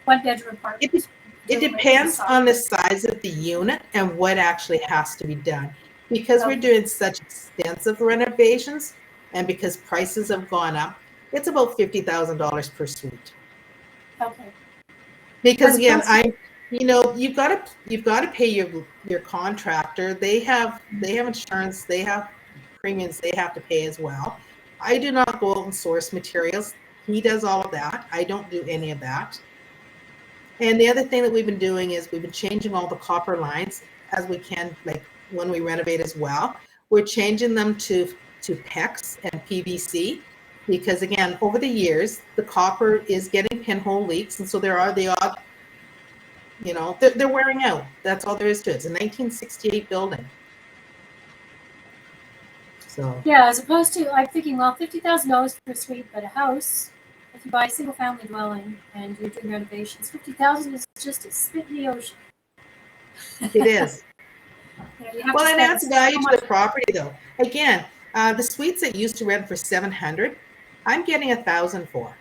one-bedroom apartment? It depends on the size of the unit and what actually has to be done. Because we're doing such extensive renovations and because prices have gone up, it's about $50,000 per suite. Okay. Because again, you've got to pay your contractor. They have insurance, they have premiums they have to pay as well. I do not go out and source materials. He does all of that. I don't do any of that. And the other thing that we've been doing is we've been changing all the copper lines as we can, like when we renovate as well. We're changing them to PEX and PVC because again, over the years, the copper is getting pinhole leaks, and so there are the odd, they're wearing out. That's all there is to it. It's a 1968 building. So yeah, as opposed to, I'm thinking, well, $50,000 per suite, but a house, if you buy a single family dwelling and you're doing renovations, $50,000 is just a spit in the ocean. It is. Well, it adds value to the property, though. Again, the suites that used to rent for $700, I'm getting $1,000 for.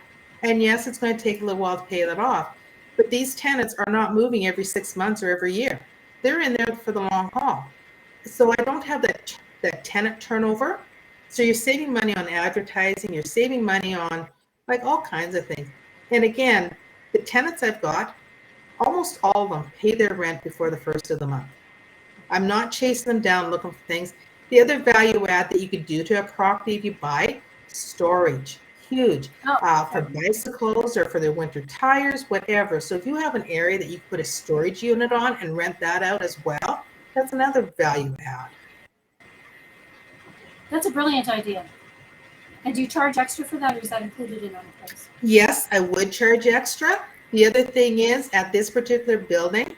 And yes, it's going to take a little while to pay that off. But these tenants are not moving every 6 months or every year. They're in there for the long haul. So I don't have that tenant turnover. So you're saving money on advertising. You're saving money on like all kinds of things. And again, the tenants I've got, almost all of them pay their rent before the first of the month. I'm not chasing them down looking for things. The other value add that you could do to a property if you buy it, storage, huge, for bicycles or for their winter tires, whatever. So if you have an area that you put a storage unit on and rent that out as well, that's another value add. That's a brilliant idea. And do you charge extra for that, or is that included in other price? Yes, I would charge extra. The other thing is, at this particular building,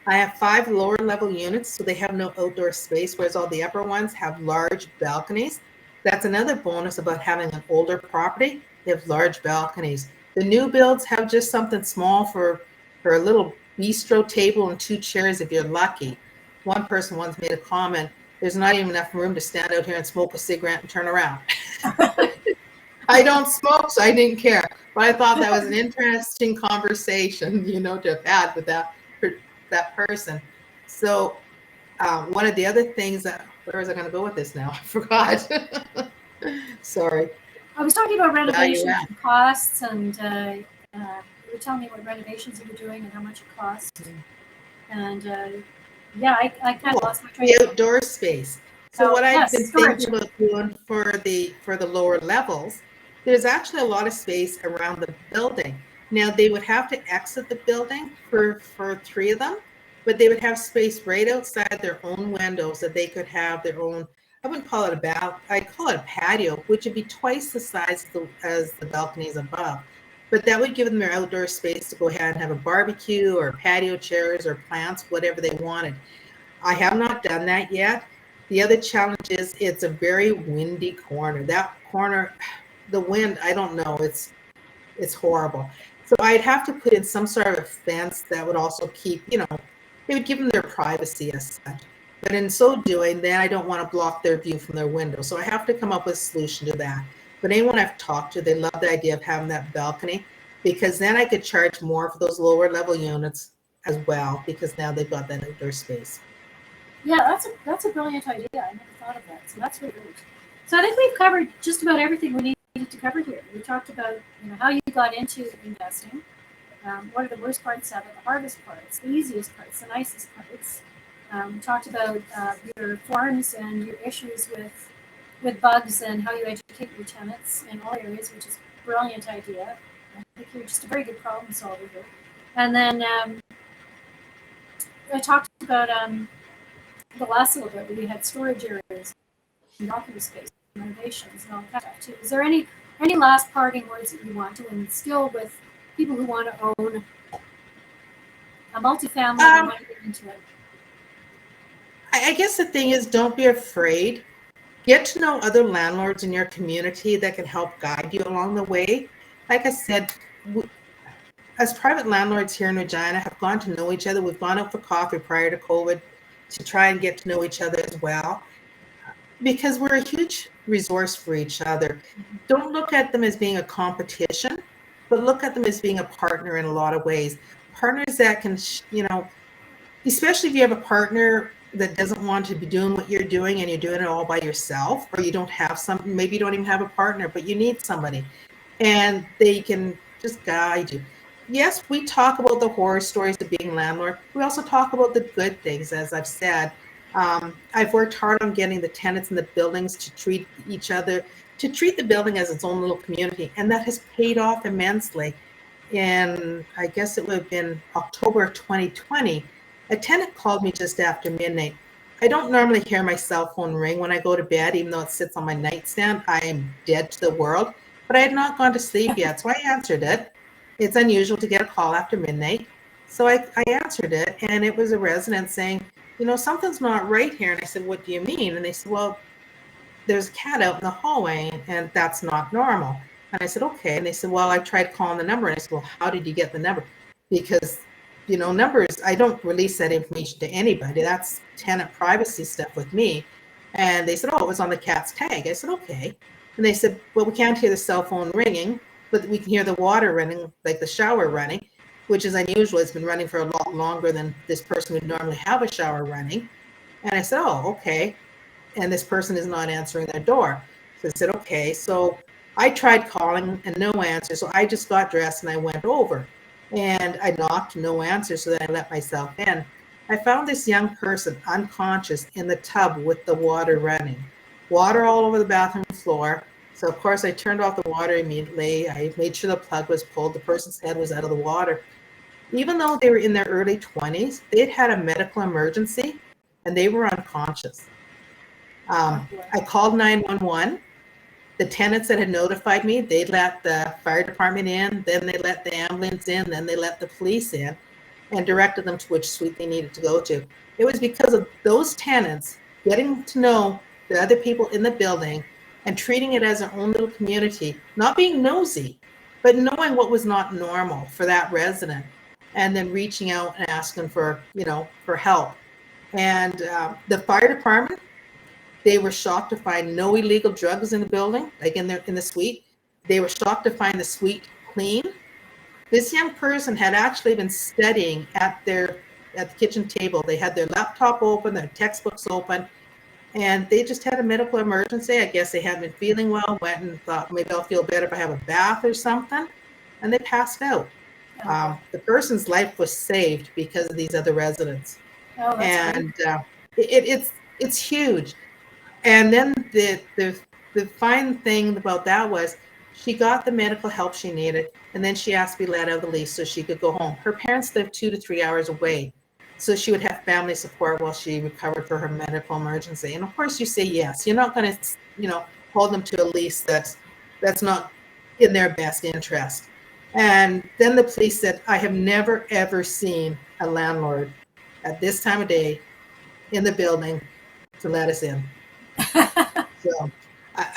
I have 5 lower level units, so they have no outdoor space, whereas all the upper ones have large balconies. That's another bonus about having an older property. They have large balconies. The new builds have just something small for a little bistro table and 2 chairs if you're lucky. One person once made a comment, there's not even enough room to stand out here and smoke a cigarette and turn around. I don't smoke, so I didn't care. But I thought that was an interesting conversation, to have had with that person. So one of the other things where was I going to go with this now? I forgot. Sorry. I was talking about renovations Value add. and costs, and you were telling me what renovations you were doing and how much it cost. And yeah, I kind of lost my train. The outdoor space. So Oh, what I've yes, been storage. thinking about doing for the lower levels, there's actually a lot of space around the building. Now they would have to exit the building for 3 of them, but they would have space right outside their own windows that they could have their own. I wouldn't call it I call it a patio, which would be twice the size as the balconies above. But that would give them their outdoor space to go ahead and have a barbecue or patio chairs or plants, whatever they wanted. I have not done that yet. The other challenge is it's a very windy corner. That corner, the wind, I don't know, it's horrible. So I'd have to put in some sort of a fence that would also keep, they would give them their privacy as such. But in so doing, then I don't want to block their view from their window. So I have to come up with a solution to that. But anyone I've talked to, they love the idea of having that balcony, because then I could charge more for those lower level units as well, because now they've got that outdoor space. Yeah, that's a brilliant idea. I never thought of that. So that's really great. So I think we've covered just about everything we needed to cover here. We talked about how you got into investing, what are the worst parts of it, the hardest parts, the easiest parts, the nicest parts. Talked about your forms and your issues with bugs and how you educate your tenants in all areas, which is a brilliant idea. I think you're just a very good problem solver here. And then I talked about the last little bit where you had storage areas and document space, renovations, and all that stuff too. Is there any last parting words that you want to instill with people who want to own a multifamily and want to get into it? I guess the thing is, don't be afraid. Get to know other landlords in your community that can help guide you along the way. Like I said, as private landlords here in Regina have gone to know each other. We've gone out for coffee prior to COVID to try and get to know each other as well, because we're a huge resource for each other. Don't look at them as being a competition, but look at them as being a partner in a lot of ways. Partners that can, especially if you have a partner that doesn't want to be doing what you're doing and you're doing it all by yourself, or you don't have something, maybe you don't even have a partner, but you need somebody and they can just guide you. Yes, we talk about the horror stories of being landlord. We also talk about the good things, as I've said. I've worked hard on getting the tenants in the buildings to treat each other, to treat the building as its own little community, and that has paid off immensely. And I guess it would have been October of 2020, a tenant called me just after midnight. I don't normally hear my cell phone ring when I go to bed, even though it sits on my nightstand. I am dead to the world, but I had not gone to sleep yet, so I answered it. It's unusual to get a call after midnight. So I answered it, and it was a resident saying, something's not right here. And I said, what do you mean? And they said, well, there's a cat out in the hallway, and that's not normal. And I said, okay. And they said, well, I tried calling the number. And I said, well, how did you get the number? Because, numbers, I don't release that information to anybody. That's tenant privacy stuff with me. And they said, oh, it was on the cat's tag. I said, okay. And they said, well, we can't hear the cell phone ringing, but we can hear the water running, like the shower running, which is unusual. It's been running for a lot longer than this person would normally have a shower running. And I said, oh, okay. And this person is not answering their door. So I said, okay. So I tried calling and no answer. So I just got dressed and I went over and I knocked, no answer. So then I let myself in. I found this young person unconscious in the tub with the water running, water all over the bathroom floor. So of course I turned off the water immediately. I made sure the plug was pulled. The person's head was out of the water. Even though they were in their early 20s, they'd had a medical emergency and they were unconscious. I called 911. The tenants that had notified me, they let the fire department in, then they let the ambulance in, then they let the police in, and directed them to which suite they needed to go to. It was because of those tenants getting to know the other people in the building and treating it as their own little community, not being nosy, but knowing what was not normal for that resident, and then reaching out and asking for, for help. And the fire department, they were shocked to find no illegal drugs in the building, like in the suite. They were shocked to find the suite clean. This young person had actually been studying at the kitchen table. They had their laptop open, their textbooks open, and they just had a medical emergency. I guess they hadn't been feeling well, went and thought, maybe I'll feel better if I have a bath or something, and they passed out. The person's life was saved because of these other residents. Oh, that's And it's huge. And then the fine thing about that was she got the medical help she needed, and then she asked to be let out of the lease so she could go home. Her parents lived 2 to 3 hours away, so she would have family support while she recovered for her medical emergency. And of course, you say yes. You're not going to, hold them to a lease that's not in their best interest. And then the police said, I have never, ever seen a landlord at this time of day in the building to let us in. So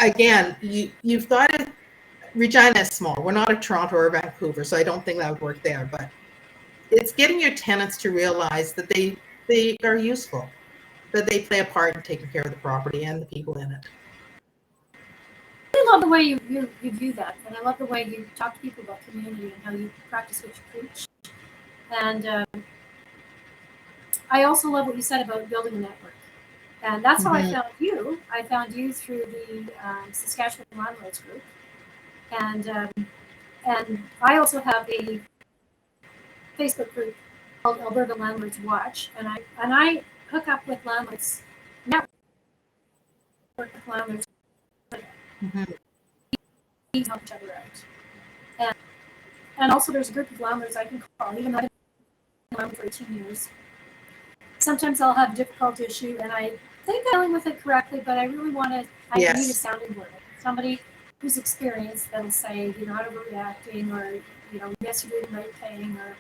again, you've got to, Regina is small. We're not a Toronto or Vancouver, so I don't think that would work there. But it's getting your tenants to realize that they are useful, that they play a part in taking care of the property and the people in it. I love the way you view that, and I love the way you talk to people about community and how you practice what you preach. And I also love what you said about building a network. And that's how I found you. I found you through the Saskatchewan Landlords Group. And I also have a Facebook group called Alberta Landlords Watch. And I hook up with landlords, network with landlords. We help each other out. And also there's a group of landlords I can call, even though I've been landlord for 18 years. Sometimes I'll have a difficult issue, and I think I'm dealing with it correctly, but I really want to, I need a sounding board. Somebody who's experienced that'll say, you're not overreacting, or, yes, you're doing the right thing, or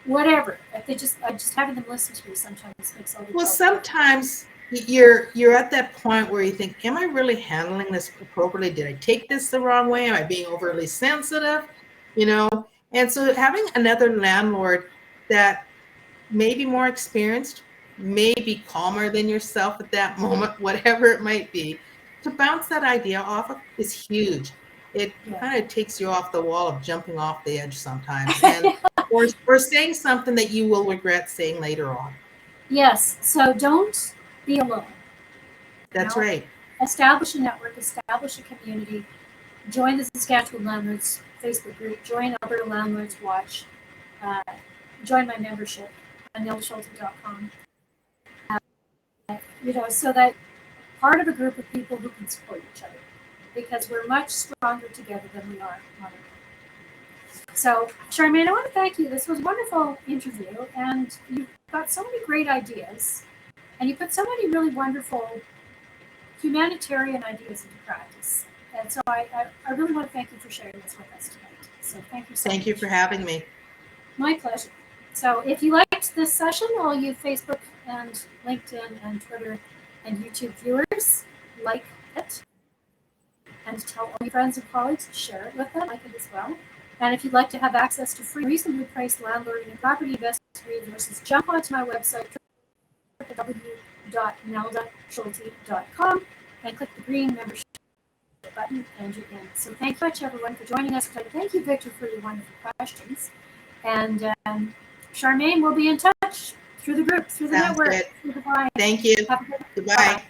whatever. I just having them listen to me sometimes makes all the Well, sometimes you're at that point where you think, am I really handling this appropriately? Did I take this the wrong way? Am I being overly sensitive? And so having another landlord that may be more experienced, may be calmer than yourself at that moment, whatever it might be, to bounce that idea off of is huge. It kind of takes you off the wall of jumping off the edge sometimes, and or saying something that you will regret saying later on. Yes, so don't be alone. That's right. Establish a network, establish a community, join the Saskatchewan Landlords Facebook group, join Alberta Landlords Watch, join my membership on neldaschulte.com. So that part of a group of people who can support each other, because we're much stronger together than we are on our own. So, Sharmane, I want to thank you. This was a wonderful interview, and you've got so many great ideas, and you put so many really wonderful humanitarian ideas into practice. And so I really want to thank you for sharing this with us tonight. So thank you so much. Thank you for having me. My pleasure. So if you liked this session, all you Facebook and LinkedIn and Twitter and YouTube viewers, like it, and tell all your friends and colleagues to share it with them, like it as well. And if you'd like to have access to free, reasonably priced landlord and property investment resources, jump onto my website, www.neldaschulte.com, and click the green membership button, and you're in. So thank you much, everyone, for joining us today. Thank you, Victor, for your wonderful questions. And Sharmane will be in touch through the group, through the network, through the line. Thank you. Have a good Goodbye.